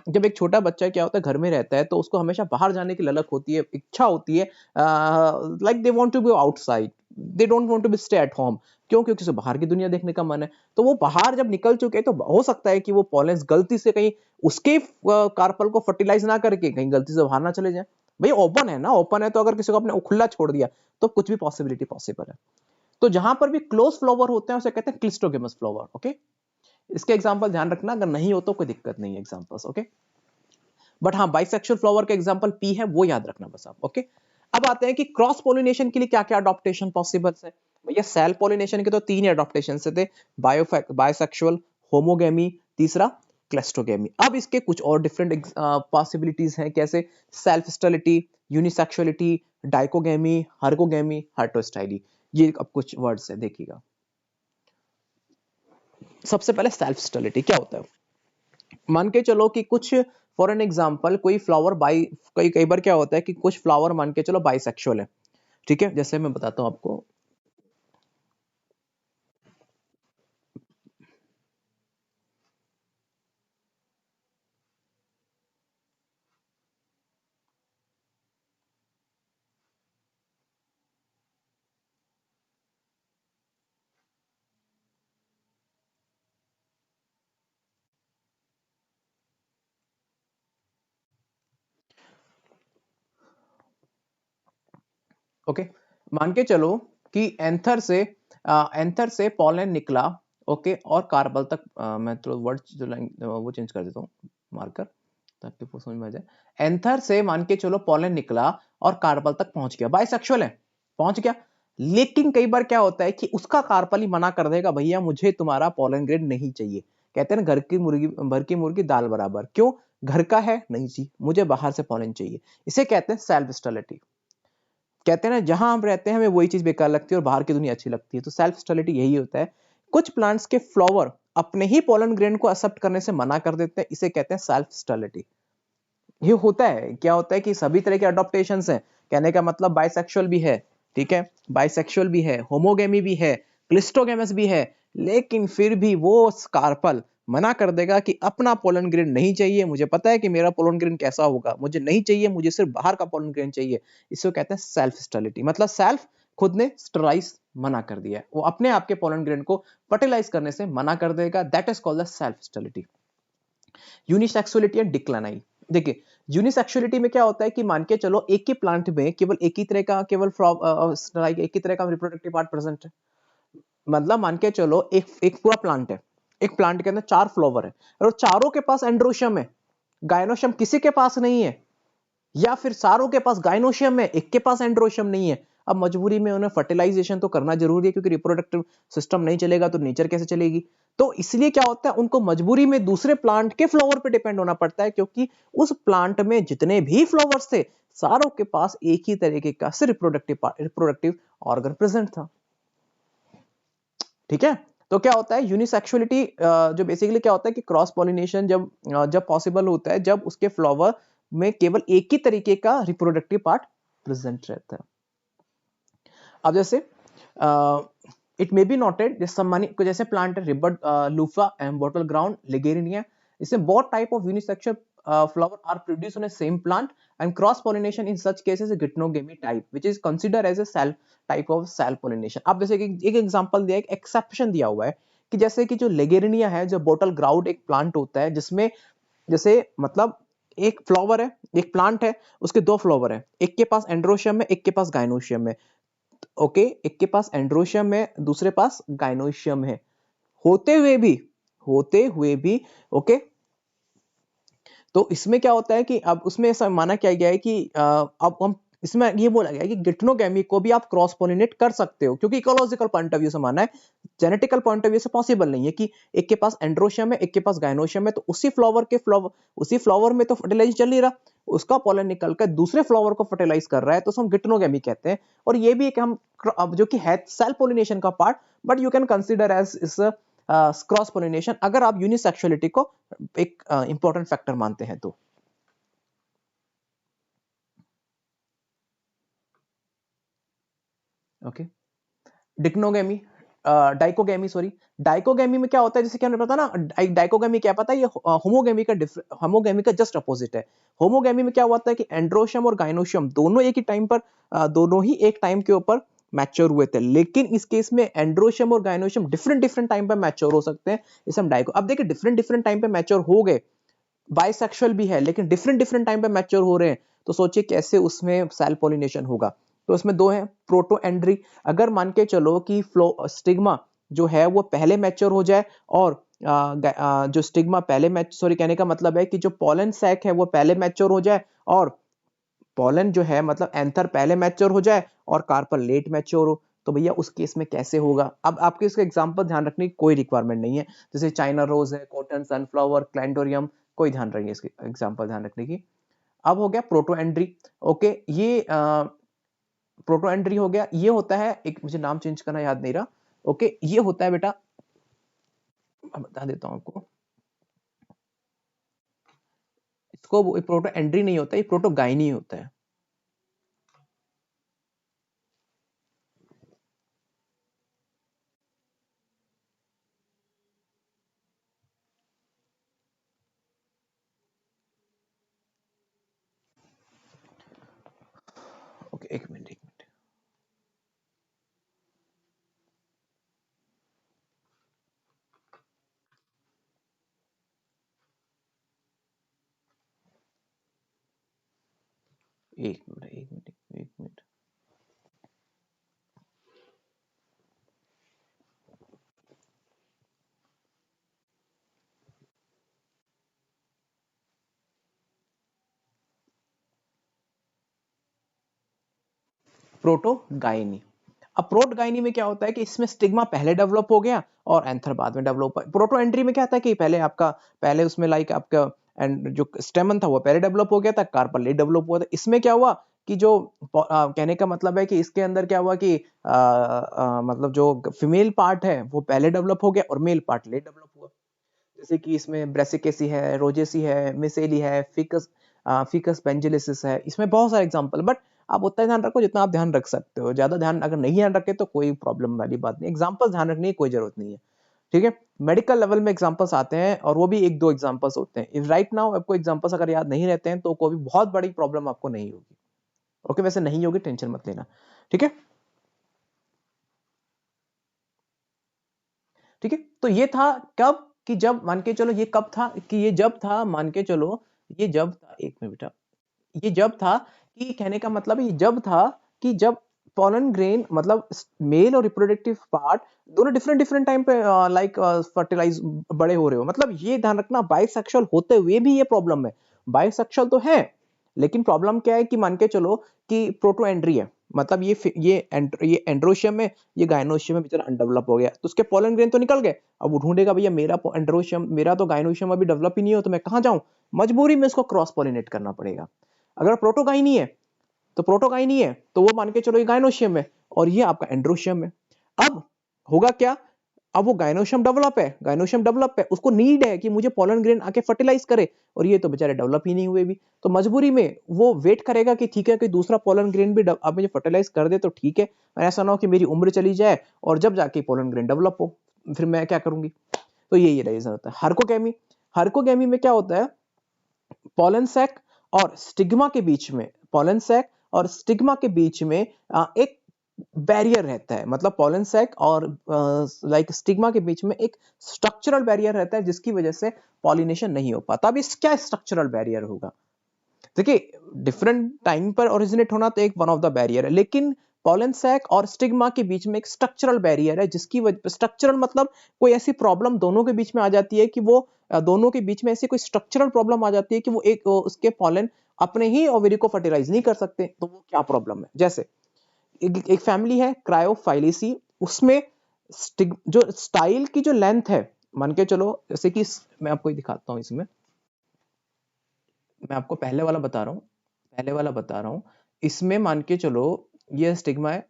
जब एक छोटा बच्चा क्या होता है घर में रहता है तो उसको हमेशा बाहर जाने की ललक होती है, इच्छा होती है, like they want to be outside, they don't want to be stay at home. क्यों? क्योंकि उसे बाहर की दुनिया देखने का मन है। तो वो बाहर जब निकल चुके हैं तो हो सकता है कि वो पॉलेंस गलती से कहीं उसके कार्पल को फर्टिलाइज ना करके कहीं गलती से बाहर ना चले जाए। भाई ओपन है ना, ओपन है तो अगर किसी को आपने खुला छोड़ दिया तो कुछ भी पॉसिबिलिटी पॉसिबल है। तो जहां पर भी क्लोज फ्लावर होते हैं उसे कहते हैं क्लिस्टोगेमस फ्लावर। ओके, इसके एग्जांपल ध्यान रखना, अगर नहीं हो तो कोई दिक्कत नहीं है एग्जांपल्स। ओके, बट हाँ बाइसेक्सुअल फ्लावर का एग्जांपल पी है वो याद रखना बस आप। ओके, अब आते हैं कि क्रॉस पोलिनेशन के लिए क्या क्या अडॉप्टेशन पॉसिबल है। भैया सेल पोलिनेशन के तो तीन ही अडॉप्टेशन थे, बायोसेक्सुअल, होमोगेमी, तीसरा क्लेस्टोगेमी। अब इसके कुछ और डिफरेंट पॉसिबिलिटीज हैं, कैसे सेल्फ स्टेरिलिटी, यूनिसेक्सुअलिटी, डाइकोगेमी, हर्गोगेमी, हार्टोस्टाइली। ये अब कुछ वर्ड्स है, देखिएगा। सबसे पहले सेल्फ स्टेरिलिटी क्या होता है। मान के चलो कि कुछ, फॉर एन एग्जांपल, कोई फ्लावर बाई, कई कई बार क्या होता है कि कुछ फ्लावर मान के चलो बाइसेक्सुअल है, ठीक है, जैसे मैं बताता हूं आपको। ओके, मान के चलो कि एंथर से पॉलन निकला। ओके, और कार्बल तक, मैं तो वर्ड जो वो चेंज कर देता हूँ, मार्कर, ताकि वो समझ में आ जाए। एंथर से मान के चलो पॉलन निकला और कार्बल तक पहुंच गया, बाइसेक्सुअल है, पहुंच गया। लेकिन कई बार क्या होता है कि उसका कार्पल ही मना कर देगा, भैया मुझे तुम्हारा पॉलन ग्रेड नहीं चाहिए। कहते हैं ना, घर की मुर्गी दाल बराबर। क्यों? घर का है नहीं जी, मुझे बाहर से पॉलन चाहिए। इसे कहते हैं सेल्फ स्टेरिलिटी। कहते हैं ना, जहां हम रहते हैं हमें वही चीज बेकार लगती है और बाहर की दुनिया अच्छी लगती है। तो सेल्फ स्टेरिलिटी यही होता है। कुछ प्लांट्स के फ्लावर अपने ही पोलन ग्रेन को एक्सेप्ट करने से मना कर देते हैं, इसे कहते हैं सेल्फ स्टेरिलिटी। ये होता है, क्या होता है कि सभी तरह के अडॉप्टेशंस हैं। कहने का मतलब बाइसेक्सुअल भी है, ठीक है, बाइसेक्सुअल भी है, होमोगेमी भी है, क्लिस्टोगेमस भी है, लेकिन फिर भी वो स्कार्पल मना कर देगा कि अपना पोलन ग्रेन नहीं चाहिए, मुझे पता है कि मेरा पोलन ग्रेन कैसा होगा, मुझे नहीं चाहिए, मुझे सिर्फ बाहर का पोलन ग्रेन चाहिए। इसको कहते हैं सेल्फ स्टेरिलिटी। मतलब सेल्फ, खुद ने स्टेराइज मना कर दिया है, वो अपने आप के पोलन ग्रेन को फर्टिलाइज करने से मना कर देगा। That is called the self sterility. Unisexuality and decline. देखिए, यूनिसेक्सुअलिटी में क्या होता है कि मान के चलो एक ही प्लांट में केवल एक ही तरह का, एक ही तरह का रिप्रोडक्टिव पार्ट प्रेजेंट है। मतलब मान के चलो एक एक पूरा प्लांट है, एक प्लांट के अंदर 4 फ्लावर है और चारों के पास एंड्रोशियम है, गायनोशियम किसी के पास नहीं है। या फिर सारों के पास गाइनोशियम है, एक के पास एंड्रोशियम नहीं है। अब मजबूरी में उन्हें फर्टिलाइजेशन तो करना जरूरी है, क्योंकि रिप्रोडक्टिव सिस्टम नहीं चलेगा तो नेचर कैसे चलेगी। तो इसलिए क्या होता है, उनको मजबूरी में दूसरे प्लांट के फ्लावर पे डिपेंड होना पड़ता है, क्योंकि उस प्लांट में जितने भी फ्लावर्स थे सारों के पास एक ही तरीके का रिप्रोडक्टिव ऑर्गन प्रेजेंट था। ठीक है, तो क्या होता है यूनिसेक्सुअलिटी, जो बेसिकली क्या होता है कि क्रॉस पॉलिनेशन जब पॉसिबल होता है जब उसके फ्लावर में केवल एक ही तरीके का रिप्रोडक्टिव पार्ट प्रेजेंट रहता है। अब जैसे इट मे बी नोटेड, जैसे प्लांट है रिबर्ड लूफा एंड बॉटल ग्राउंड लिगेरिनिया, इसमें both type of unisexual flower are produced on a same plant, and cross pollination in such cases is gynogamy type, which is considered as a cell type of cell pollination। अब जैसे कि एक example दिया, एक exception दिया हुआ है कि जैसे कि जो लेगेरिनिया है, जो बोटल ग्राउंड एक प्लांट होता है जिसमें जैसे मतलब एक फ्लावर है, एक प्लांट है, उसके दो फ्लावर है, एक के पास एंड्रोशियम है, एक के पास गाइनोशियम है। ओके, एक के पास एंड्रोशियम है, दूसरे पास गाइनोशियम है। होते हुए भी ओके, तो इसमें क्या होता है कि अब उसमें ऐसा माना क्या गया है कि अब हम इसमें ये बोला गया है कि गिट्नोगैमी को भी आप क्रॉस पोलिनेट कर सकते हो, क्योंकि इकोलॉजिकल पॉइंट ऑफ व्यू से माना है, जेनेटिकल पॉइंट ऑफ व्यू से पॉसिबल नहीं है कि एक के पास एंड्रोशियम है, एक के पास गाइनोशियम है, तो उसी फ्लावर में तो फर्टिलाइज चल नहीं रहा, उसका पॉलन निकल कर दूसरे फ्लावर को फर्टिलाइज कर रहा है, तो हम गिट्नोगैमी कहते हैं। और ये भी एक हम जो कि है सेल पोलिनेशन का part, but you can consider as is cross pollination अगर आप यूनिसेक्सुअलिटी को एक इंपॉर्टेंट फैक्टर मानते हैं तो। ओके, डिक्नोगेमी, डाइकोगेमी, सॉरी, डाइकोगेमी में क्या होता है, जैसे कि हमने पता ना, डाइकोगेमी क्या पता है, ये होमोगेमी का जस्ट अपोजिट है। होमोगेमी में क्या होता है कि एंड्रोशियम और गाइनोशियम दोनों एक ही टाइम पर दोनों ही एक टाइम के ऊपर मैच्योर हुए थे, लेकिन इस केस में एंड्रोशियम और गाइनोशियम डिफरेंट डिफरेंट टाइम पर मैच्योर हो सकते हैं, इसे हम डाइको। अब देखिए डिफरेंट डिफरेंट टाइम पे मैच्योर हो गए, बाइसेक्सुअल भी है, लेकिन डिफरेंट डिफरेंट टाइम पे मैच्योर हो रहे हैं, तो सोचिए कैसे उसमें सेल पॉलिनेशन होगा। तो इसमें दो है, प्रोटो एंड्री, अगर मान के चलो कि स्टिग्मा जो है वो पहले मैच्योर हो जाए, और जो स्टिग्मा पहले सॉरी, कहने का मतलब है कि जो पोलन सैक है वो पहले मैच्योर हो जाए, और पोलन जो है मतलब एंथर पहले मैच्योर हो जाए और कार्पल लेट मैच्योर हो, तो भैया उस केस में कैसे होगा। अब आपके इसका एग्जांपल ध्यान रखने की कोई रिक्वायरमेंट नहीं है, जैसे चाइना रोज है, कॉटन, सनफ्लावर, क्लैंडोरियम, कोई ध्यान रखिए इसके एग्जांपल ध्यान रखने की। अब हो गया प्रोटो एंड्री। ओके, ये प्रोटो एंड्री हो गया, ये होता है एक, मुझे नाम चेंज करना याद नहीं रहा। ओके, ये होता है बेटा, बता देता हूं आपको, इसको प्रोटो एंड्री नहीं होता, ये प्रोटो गाइनी होता है। ओके, एक मिनट एक मिनट। एक मिनट एक मिनट एक मिनट। प्रोटोगाइनी, अब प्रोटोगाइनी में क्या होता है कि इसमें स्टिग्मा पहले डेवलप हो गया और एंथर बाद में डेवलप हुआ। प्रोटो एंट्री में क्या था कि पहले उसमें लाइक आपका एंड जो स्टेमन था वो पहले डेवलप हो गया था, कार्पल लेट डेवलप हुआ था। इसमें क्या हुआ कि जो कहने का मतलब है कि इसके अंदर क्या हुआ कि मतलब जो फीमेल पार्ट है वो पहले डेवलप हो गया और मेल पार्ट लेट डेवलप हुआ। जैसे कि इसमें ब्रेसिकेसी है, रोजेसी है, मिसेली है, फिकस पेंजिलिसिस है, इसमें बहुत सारे एग्जांपल, बट आप उतना ध्यान रखो जितना आप ध्यान रख सकते हो, ज्यादा ध्यान अगर नहीं ध्यान रखे तो कोई प्रॉब्लम वाली बात नहीं, एग्जांपल ध्यान रखने की कोई जरूरत नहीं है। ठीक है, मेडिकल लेवल में एग्जांपल्स आते हैं और वो भी एक दो एग्जांपल्स होते हैं। राइट नाउ आपको एग्जांपल्स अगर याद नहीं रहते हैं तो कोई बहुत बड़ी प्रॉब्लम आपको नहीं होगी। ओके, वैसे नहीं होगी, टेंशन मत लेना। ठीक है, ठीक है, तो ये था कब कि जब मान के चलो, ये कब था कि ये जब था, मान के चलो ये जब था, एक मिनट बेटा, ये जब था कि कहने का मतलब ये जब था कि जब पोलन ग्रेन मतलब मेल और रिप्रोडक्टिव पार्ट दोनों डिफरेंट डिफरेंट टाइम पे लाइक फर्टिलाइज बड़े हो रहे हो। मतलब ये ध्यान रखना, बाइसेक्सुअल होते हुए भी ये प्रॉब्लम है। बाइसेक्सुअल तो है, लेकिन प्रॉब्लम क्या है कि मान के चलो कि प्रोटोएंड्री है, मतलब ये एंड्रोशियम में, ये गाइनोशियम में बेचारा अनडेवलप हो गया, तो उसके पोलन ग्रेन तो निकल गए। अब वो ढूंढेगा भैया मेरा एंड्रोशियम, मेरा तो गाइनोशियम अभी डेवलप ही नहीं हो, तो मैं कहां जाऊं, मजबूरी में इसको क्रॉस पोलिनेट करना पड़ेगा। अगर प्रोटोगाइनी है तो प्रोटोगाइनी है तो वो मान के चलो ये गाइनोशियम है और ये आपका एंड्रोशियम है। अब होगा क्या, अब वो गाइनोशियम डेवलप है, उसको नीड है कि मुझे पोलन ग्रेन आके फर्टिलाइज करे, और ये तो बेचारे डेवलप ही नहीं हुए भी, तो मजबूरी में वो वेट करेगा कि ठीक है कि दूसरा पोलन ग्रेन भी अब मुझे फर्टिलाइज कर दे तो ठीक है, ऐसा ना हो कि मेरी उम्र चली जाए और जब जाके पोलन ग्रेन डेवलप हो, फिर मैं क्या करूंगी। तो यही रीजन होता है। हार्कोगेमी में क्या होता है, पोलन सैक और स्टिग्मा के बीच में, पोलन सैक और स्टिग्मा के बीच में एक बैरियर रहता है, मतलब पॉलन सैक और लाइक स्टिग्मा के बीच में एक स्ट्रक्चरल बैरियर रहता है जिसकी वजह से पॉलिनेशन नहीं हो पाता। अब इस क्या स्ट्रक्चरल बैरियर होगा? देखिए, डिफरेंट टाइम पर ओरिजिनेट होना तो एक वन ऑफ द बैरियर है, लेकिन पॉलन सैक और स्टिग्मा के बीच में एक स्ट्रक्चरल बैरियर है जिसकी वजह, स्ट्रक्चरल मतलब कोई ऐसी प्रॉब्लम दोनों के बीच में आ जाती है कि वो दोनों के बीच में ऐसी कोई स्ट्रक्चरल प्रॉब्लम आ जाती है कि वो एक उसके पॉलन अपने ही ओवरी को फर्टिलाइज नहीं कर सकते। तो वो क्या प्रॉब्लम है? जैसे एक फैमिली है क्रायोफाइलेसी, उसमें जो स्टाइल की जो लेंथ है, मान के चलो जैसे कि मैं आपको दिखाता हूं, इसमें मैं आपको पहले वाला बता रहा हूं, इसमें मान के चलो ये स्टिग्मा है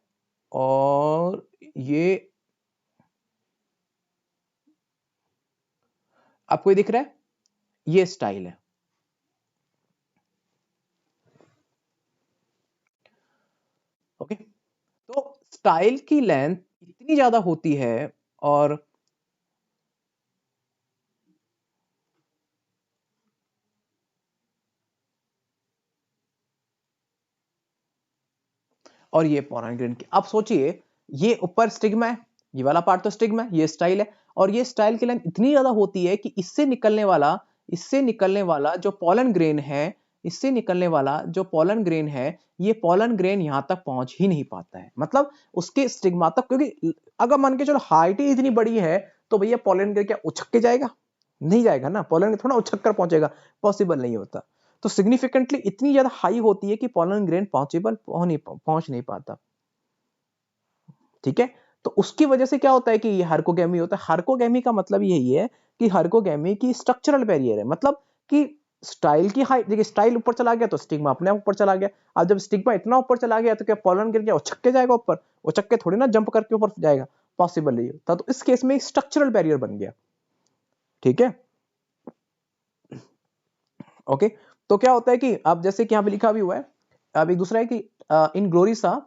और ये आपको ये दिख रहा है, ये स्टाइल है। ओके, तो स्टाइल की लेंथ इतनी ज्यादा होती है और ये पॉलन ग्रेन की, आप सोचिए ये ऊपर स्टिग्मा है, ये वाला पार्ट तो स्टिग्मा है, ये स्टाइल है, और ये स्टाइल की लेंथ इतनी ज्यादा होती है कि इससे निकलने वाला जो पॉलन ग्रेन है, ये पॉलन ग्रेन यहां तक पहुंच ही नहीं पाता है, मतलब उसके स्टिग्मा तक, क्योंकि अगर मान के चलो हाइट ही इतनी बड़ी है तो भैया पॉलन ग्रेन क्या उछक के जाएगा? नहीं जाएगा ना, पॉलन ग्रेन थोड़ा उछक कर पहुंचेगा, पॉसिबल नहीं होता। तो सिग्निफिकेंटली इतनी ज्यादा हाई होती है कि पॉलन ग्रेन पहुंच नहीं पाता। ठीक है, तो उसकी वजह से क्या होता है कि ये हार्कोगेमी होता है। हार्कोगेमी का मतलब यही है कि हार्कोगेमी की स्ट्रक्चरल बैरियर है, मतलब कि स्टाइल की हाइट, देखिए स्टाइल ऊपर चला गया तो स्टिग्मा अपने आप ऊपर चला गया। अब जब स्टिग्मा इतना ऊपर चला गया तो क्या पॉलन गिर गया उछक के जाएगा ऊपर? उछक के थोड़ी ना जंप करके ऊपर जाएगा, पॉसिबल नहीं होता। तो इस केस में स्ट्रक्चरल बैरियर बन गया। ठीक है, ओके। तो क्या होता है कि अब जैसे कि यहाँ पे लिखा भी हुआ है, अब एक दूसरा है कि इन ग्लोरिसा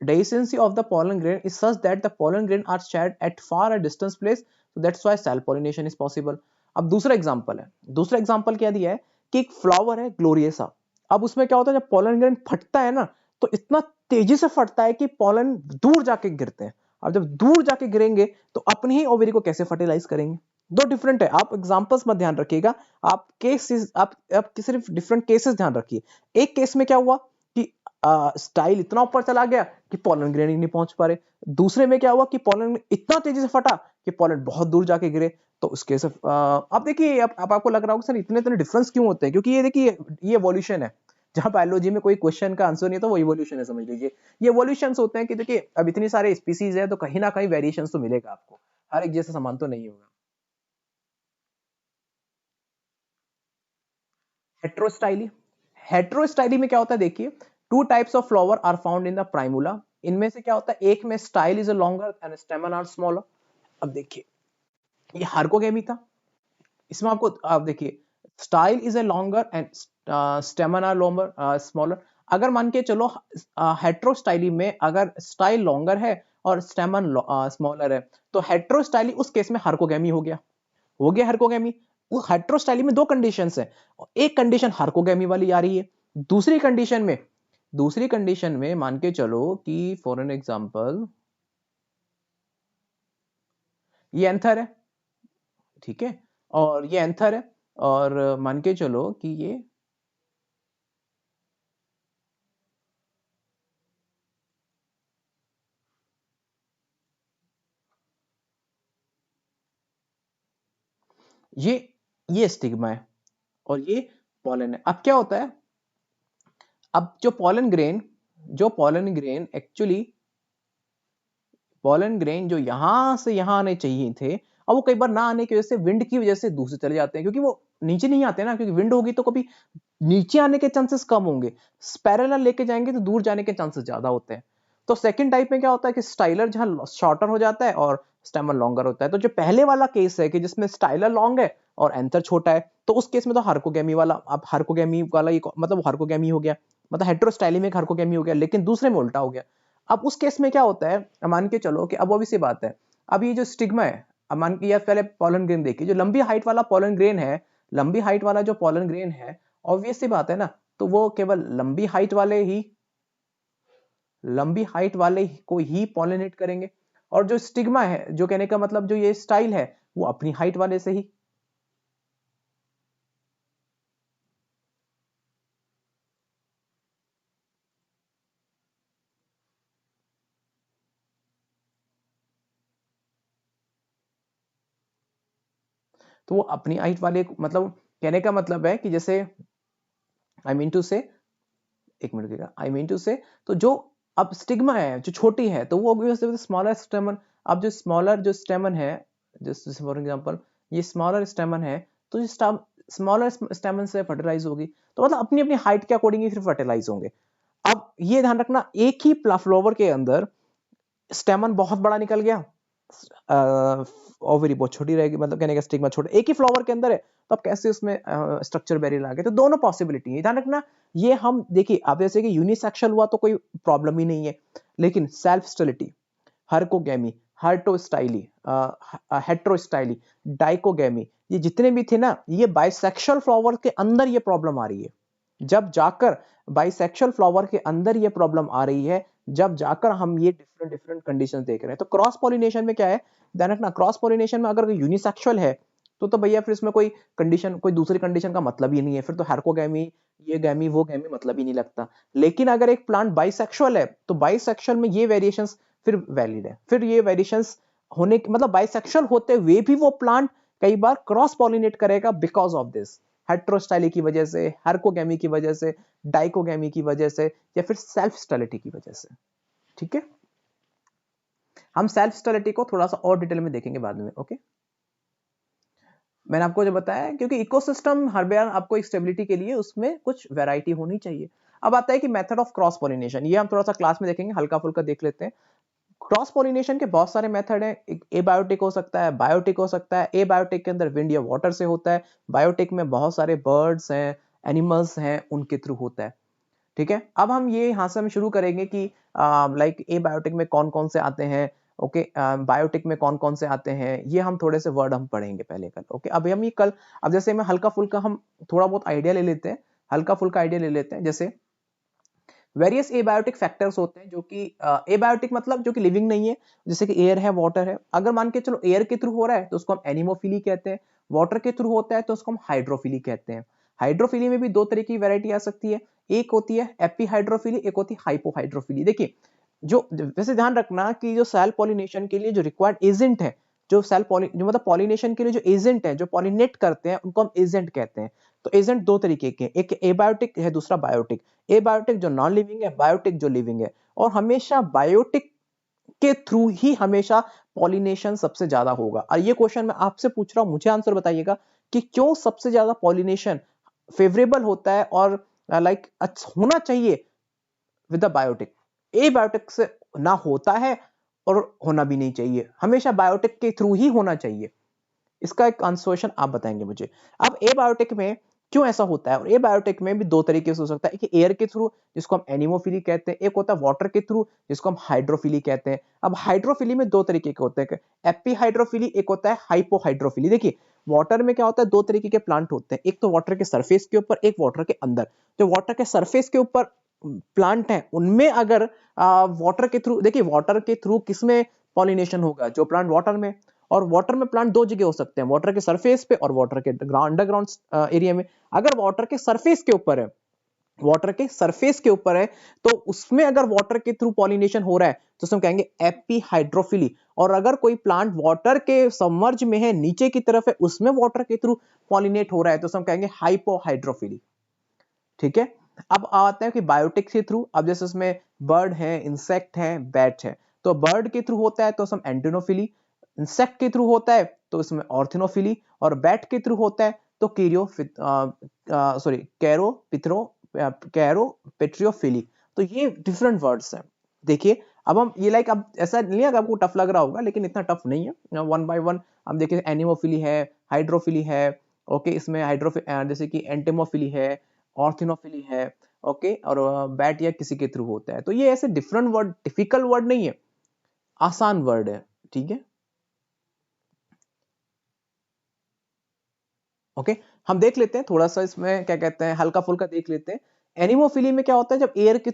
dehiscency of the pollen grain is such that the pollen grain are shared at far a distance place, so that's why self pollination is possible। अब दूसरा एग्जांपल क्या दिया है कि एक फ्लावर है ग्लोरियसा। अब उसमें क्या होता है, जब पॉलन ग्रेन फटता है ना तो इतना तेजी से फटता है कि पॉलन दूर जाके गिरते हैं। अब जब दूर जाके गिरेंगे तो अपने ही ओवरी को कैसे फर्टिलाइज करेंगे? दो डिफरेंट है, आप एग्जांपल्स में ध्यान रखिएगा, आप केसेस आप सिर्फ डिफरेंट केसेस ध्यान रखिए। एक केस में क्या हुआ कि स्टाइल इतना ऊपर चला गया कि पॉलन ग्रेन ही नहीं पहुंच पा रहे। दूसरे में क्या हुआ कि पॉलन इतना तेजी से फटा कि पॉलन बहुत दूर जाके गिरे। तो उसके से आप देखिए, अब आपको लग रहा होगा सर इतने इतने डिफरेंस क्यों होते हैं? क्योंकि ये देखिए, ये इवोल्यूशन है। जहां बायोलॉजी में कोई क्वेश्चन का आंसर नहीं है तो वो इवोल्यूशन है, समझ लीजिए। ये इवोल्यूशंस होते हैं कि देखिए अब इतनी सारे स्पीसीज है तो कहीं ना कहीं वेरिएशंस तो मिलेगा आपको, हर एक जैसा समान तो नहीं होगा। हेट्रोस्टाइली, हेट्रोस्टाइली में क्या होता है, देखिए two types of flower are found in the primula. इनमें से क्या होता है, एक में style is longer and stamen are smaller. अब देखिए ये हार्कोगेमी था, इसमें आपको आप देखिए style is a longer and stamen are longer smaller. अगर मान के चलो हेट्रोस्टाइली में अगर स्टाइल लॉन्गर है और स्टेमन स्मॉलर है तो हेट्रोस्टाइली उस केस में हार्कोगेमी हो गया हार्कोगेमी। वो हेट्रोस्टाइली में दो कंडीशंस है, एक कंडीशन हार्कोगेमी वाली आ रही है, दूसरी कंडीशन में मान के चलो कि फॉर एन एग्जांपल ये एंथर है, ठीक है, और ये एंथर है, और मान के चलो कि ये ये स्टिग्मा है और ये पॉलन है। अब क्या होता है, अब पॉलन ग्रेन जो यहां से यहां आने चाहिए थे, अब वो कई बार ना आने की वजह से, विंड की वजह से दूर से चले जाते हैं, क्योंकि वो नीचे नहीं आते ना, क्योंकि विंड होगी तो कभी नीचे आने के चांसेस कम होंगे, पैरेलल लेके जाएंगे तो दूर जाने के चांसेस ज्यादा होते हैं। तो सेकंड टाइप में क्या होता है कि स्टाइलर जहां शॉर्टर हो जाता है और स्टेमन लॉन्गर होता है। तो जो पहले वाला केस है कि जिसमें स्टाइलर लॉन्ग है और एंथर छोटा है, तो उस केस में तो हार्कोगेमी वाला, अब हार्कोगेमी वाला मतलब हार्कोगेमी हो गया, मतलब हेट्रोस्टाइली में हार्कोगेमी हो गया, लेकिन दूसरे में उल्टा हो गया। अब उस केस में क्या होता है, मान के चलो कि अब वो भी सी बात है, अब ये जो स्टिग्मा है, अब मान के, या पहले पॉलन ग्रेन देखिए, जो लंबी हाइट वाला पॉलन ग्रेन है, लंबी हाइट वाला जो पॉलन ग्रेन है, ऑब्वियस सी बात है ना, तो वो केवल लंबी हाइट वाले ही लंबी हाइट वाले को ही पॉलिनेट करेंगे, और जो स्टिग्मा है, जो कहने का मतलब जो ये स्टाइल है, वो अपनी हाइट वाले से ही। तो वो अपनी हाइट वाले, मतलब कहने का मतलब है कि जैसे आई मीन टू से, एक मिनट रुकिएगा, आई मीन टू से, तो जो अब स्टिग्मा है जो छोटी है, तो वो स्मॉलर स्टेमन, अब जो स्मॉलर जो स्टेमन है, जैसे फॉर एग्जांपल ये स्मॉलर स्टेमन है, तो ये स्मॉलर स्टेमन से फर्टिलाइज होगी, तो मतलब अपनी अपनी हाइट के अकॉर्डिंग ही फिर फर्टिलाइज होंगे। अब ये ध्यान रखना, एक ही फ्लावर के अंदर स्टेमन बहुत बड़ा निकल गया, ओवरी बहुत छोटी रहेगी, मतलब कहने का स्टिग्मा छोटा, एक ही फ्लावर के अंदर है, तो आप कैसे उसमें स्ट्रक्चर बैरियर आ गए? तो दोनों पॉसिबिलिटी है, ध्यान रखना। ये हम देखिए, आप जैसे कि यूनिसेक्सुअल हुआ तो कोई प्रॉब्लम ही नहीं है, लेकिन सेल्फ स्टेरिलिटी, हर्कोगेमी, हर्टोस्टाइली, हेट्रोस्टाइली, डाइकोगेमी, ये जितने भी थे ना, ये बाइसेक्सुअल फ्लावर के अंदर ये प्रॉब्लम आ रही है। जब जाकर बाइसेक्सुअल फ्लावर के अंदर ये प्रॉब्लम आ रही है, जब जाकर हम ये डिफरेंट डिफरेंट कंडीशन देख रहे हैं। तो क्रॉस पॉलिनेशन में क्या है, ध्यान रखना, क्रॉस पॉलिनेशन में अगर यूनिसेक्सुअल है, तो भैया फिर इसमें कोई कंडीशन, कोई दूसरी कंडीशन का मतलब ही नहीं है, फिर तो हेर्कोगेमी, ये गैमी वो गैमी, मतलब ही नहीं लगता। लेकिन अगर एक प्लांट बाइसेक्सुअल है, तो बाइसेक्सुअल में ये वेरिएशंस फिर वैलिड है, फिर ये वेरिएशंस होने, मतलब बाइसेक्सुअल होते हुए भी वो प्लांट कई बार क्रॉस पॉलिनेट करेगा बिकॉज ऑफ दिस, हेट्रोस्टाइली की वजह से, हेर्कोगेमी की वजह से, डाइकोगेमी की वजह से, या फिर सेल्फ स्टेरिलिटी की वजह से। ठीक है, हम सेल्फ स्टेरिलिटी को थोड़ा सा और डिटेल में देखेंगे बाद में। ओके, मैंने आपको जो बताया, क्योंकि इकोसिस्टम हर बार आपको एक स्टेबिलिटी के लिए उसमें कुछ वैरायटी होनी चाहिए। अब आता है कि मेथड ऑफ क्रॉस पॉलिनेशन, ये हम थोड़ा सा क्लास में देखेंगे, हल्का फुल्का देख लेते हैं। क्रॉस पॉलिनेशन के बहुत सारे मेथड हैं, एबायोटिक हो सकता है, बायोटिक हो सकता है। एबायोटिक के अंदर विंड या वाटर से होता है, बायोटिक में बहुत सारे बर्ड्स हैं, एनिमल्स हैं, उनके थ्रू होता है। ठीक है, अब हम ये यहाँ से हम शुरू करेंगे कि लाइक एबायोटिक में कौन कौन से आते हैं, ओके, बायोटिक में कौन कौन से आते हैं, ये हम थोड़े से वर्ड हम पढ़ेंगे पहले कल। ओके, अब हम ये कल, अब जैसे मैं हल्का फुल्का हम थोड़ा बहुत आइडिया ले लेते हैं, हल्का फुल्का आइडिया ले लेते हैं। जैसे वेरियस एबायोटिक फैक्टर्स होते हैं, जो कि एबायोटिक मतलब जो कि लिविंग नहीं है, जैसे कि एयर है, वाटर है। अगर मान के चलो एयर के थ्रू हो रहा है तो उसको हम एनिमोफिली कहते हैं, वाटर के थ्रू होता है तो उसको हम हाइड्रोफिली कहते हैं। हाइड्रोफिली में भी दो तरह की वैरायटी आ सकती है, एक होती है एपीहाइड्रोफिली, एक होती है हाइपोहाइड्रोफिली। देखिए, जो वैसे ध्यान रखना कि जो सेल पॉलिनेशन के लिए जो रिक्वायर्ड एजेंट है, जो सेल पॉली जो मतलब पॉलिनेशन के लिए जो एजेंट है, जो पॉलिनेट करते हैं, उनको हम एजेंट कहते हैं। तो एजेंट दो तरीके के, एक एबायोटिक है, दूसरा बायोटिक। एबायोटिक जो नॉन लिविंग है, बायोटिक जो लिविंग है। और हमेशा बायोटिक के थ्रू ही हमेशा पॉलिनेशन सबसे ज्यादा होगा। और ये क्वेश्चन मैं आपसे पूछ रहा हूं, मुझे आंसर बताइएगा कि क्यों सबसे ज्यादा पॉलिनेशन फेवरेबल होता है और लाइक होना चाहिए विद द बायोटिक। एबायोटिक से ना होता है और होना भी नहीं चाहिए, हमेशा बायोटिक के थ्रू ही होना चाहिए। इसका एक आंसर आप बताएंगे मुझे। अब एबायोटिक में क्यों ऐसा होता है, और एबायोटिक में भी दो तरीके से हो सकता है, एक एयर के थ्रू जिसको हम एनिमोफिली कहते हैं, एक होता है वाटर के थ्रू जिसको हम हाइड्रोफिली कहते हैं। अब हाइड्रोफिली में दो तरीके के होते हैं, एपीहाइड्रोफिली, एक होता है हाइपोहाइड्रोफिली। देखिए, वाटर में क्या होता है, दो तरीके के प्लांट होते हैं, एक तो वाटर के सरफेस के ऊपर, एक वाटर के अंदर। जो वाटर के सरफेस के ऊपर प्लांट है, उनमें अगर वाटर के थ्रू, देखिए वाटर के थ्रू किसमें पॉलिनेशन होगा, जो प्लांट वाटर में। और वाटर में प्लांट दो जगह हो सकते हैं, वाटर के सरफेस पे और वाटर के अंडरग्राउंड एरिया में। अगर वाटर के सरफेस के ऊपर है, वाटर के सरफेस के ऊपर है, तो उसमें अगर वाटर के थ्रू पॉलिनेशन हो रहा है तो उसमें कहेंगे एपीहाइड्रोफिली। और अगर कोई प्लांट वाटर के सबमर्ज में है, नीचे की तरफ है, उसमें वाटर के थ्रू पॉलिनेट हो रहा है, तो उसमें कहेंगे हाइपोहाइड्रोफिली। ठीक है, अब आते हैं कि बायोटिक के थ्रू। अब जैसे उसमें बर्ड है, इंसेक्ट है, बैट है, तो बर्ड के थ्रू होता है तो उसमें एंटेनोफिली, इंसेक्ट के थ्रू होता है तो इसमें ऑर्थिनोफिली, और बैट के थ्रू होता है तो कैरोपेट्रियोफिली। तो ये डिफरेंट वर्ड्स हैं। देखिए, अब हम ये लाइक, अब ऐसा नहीं है कि आपको टफ लग रहा होगा, लेकिन इतना टफ नहीं है, वन बाय वन। अब देखिए, एनिमोफिली है, हाइड्रोफिली है, ओके, इसमें जैसे कि एंटेमोफिली है, ऑर्थिनोफिली है, ओके, और बैट या किसी के थ्रू होता है। तो ये ऐसे डिफरेंट वर्ड, डिफिकल्ट वर्ड नहीं है, आसान वर्ड है। ठीक है, ओके, हम देख लेते हैं थोड़ा सा, इसमें क्या कहते हैं, हल्का फुल्का देख लेते हैं एनिमोफिली में क्या होता है, जब एयर के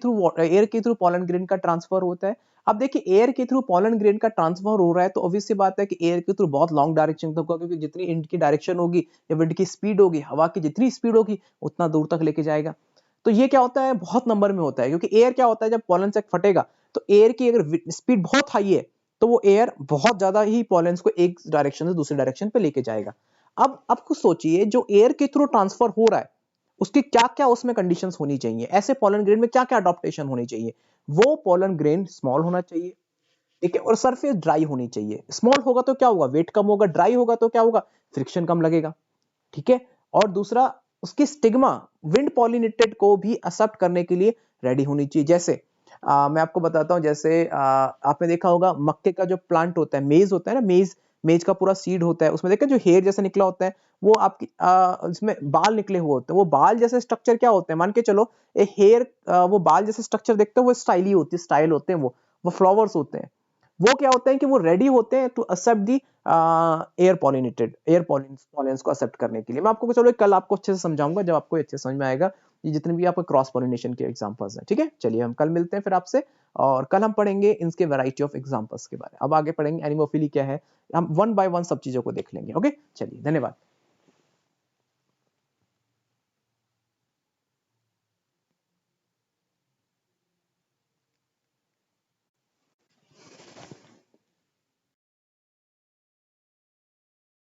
थ्रू पॉलन ग्रेन का ट्रांसफर होता है। अब देखिए एयर के थ्रू पॉलन ग्रेन का ट्रांसफर हो रहा है तो ऑब्वियस सी बात है कि एयर के थ्रू बहुत लॉन्ग डायरेक्शन तक होगा, क्योंकि जितनी विंड की डायरेक्शन होगी या विंड की स्पीड होगी, हवा की जितनी स्पीड होगी उतना दूर तक लेके जाएगा। तो ये क्या होता है, बहुत नंबर में होता है, क्योंकि एयर क्या होता है, जब पॉलन सैक फटेगा तो एयर की अगर स्पीड बहुत हाई है तो वो एयर बहुत ज्यादा ही पॉलेंस को एक डायरेक्शन से दूसरी डायरेक्शन पे लेके जाएगा। अब कुछ सोचिए, जो एयर के थ्रू ट्रांसफर हो रहा है उसकी क्या क्या उसमें कंडीशंस होनी चाहिए, ऐसे पॉलन ग्रेन में क्या क्या अडॉप्टेशन होनी चाहिए। वो पॉलन ग्रेन स्मॉल होना चाहिए, ठीक है, और सरफेस ड्राई होनी चाहिए। स्मॉल होगा तो क्या होगा, वेट कम होगा, ड्राई होगा तो क्या होगा, फ्रिक्शन कम लगेगा, ठीक है। और दूसरा, उसकी स्टिग्मा विंड पॉलिनेटेड को भी एक्सेप्ट करने के लिए रेडी होनी चाहिए। जैसे मैं आपको बताता हूँ, जैसे आपने देखा होगा मक्के का जो प्लांट होता है, मेज होता है ना, मेज मेज का पूरा सीड होता है, उसमें देखा जो हेयर जैसा निकला होता है, वो आपकी इसमें बाल निकले हुए होते हैं। वो बाल जैसे स्ट्रक्चर क्या होते हैं, मान के चलो एक हेयर, वो बाल जैसे स्ट्रक्चर देखते हो, वो स्टाइली होती है, स्टाइल होते हैं, वो फ्लावर्स होते हैं। वो क्या होते हैं कि वो रेडी होते हैं to accept the air pollinated, air pollinants को एक्सेप्ट करने के लिए। मैं आपको चलो कल आपको अच्छे से समझाऊंगा, जब आपको अच्छे से समझ में आएगा ये जितने भी आपके क्रॉस पॉलिनेशन के एग्जांपल्स हैं, ठीक है। चलिए हम कल मिलते हैं फिर आपसे, और कल हम पढ़ेंगे इनके वैरायटी ऑफ एग्जांपल्स के बारे में। अब आगे पढ़ेंगे एनिमोफिली क्या है, हम वन बाय वन सब चीजों को देख लेंगे। ओके, चलिए, धन्यवाद।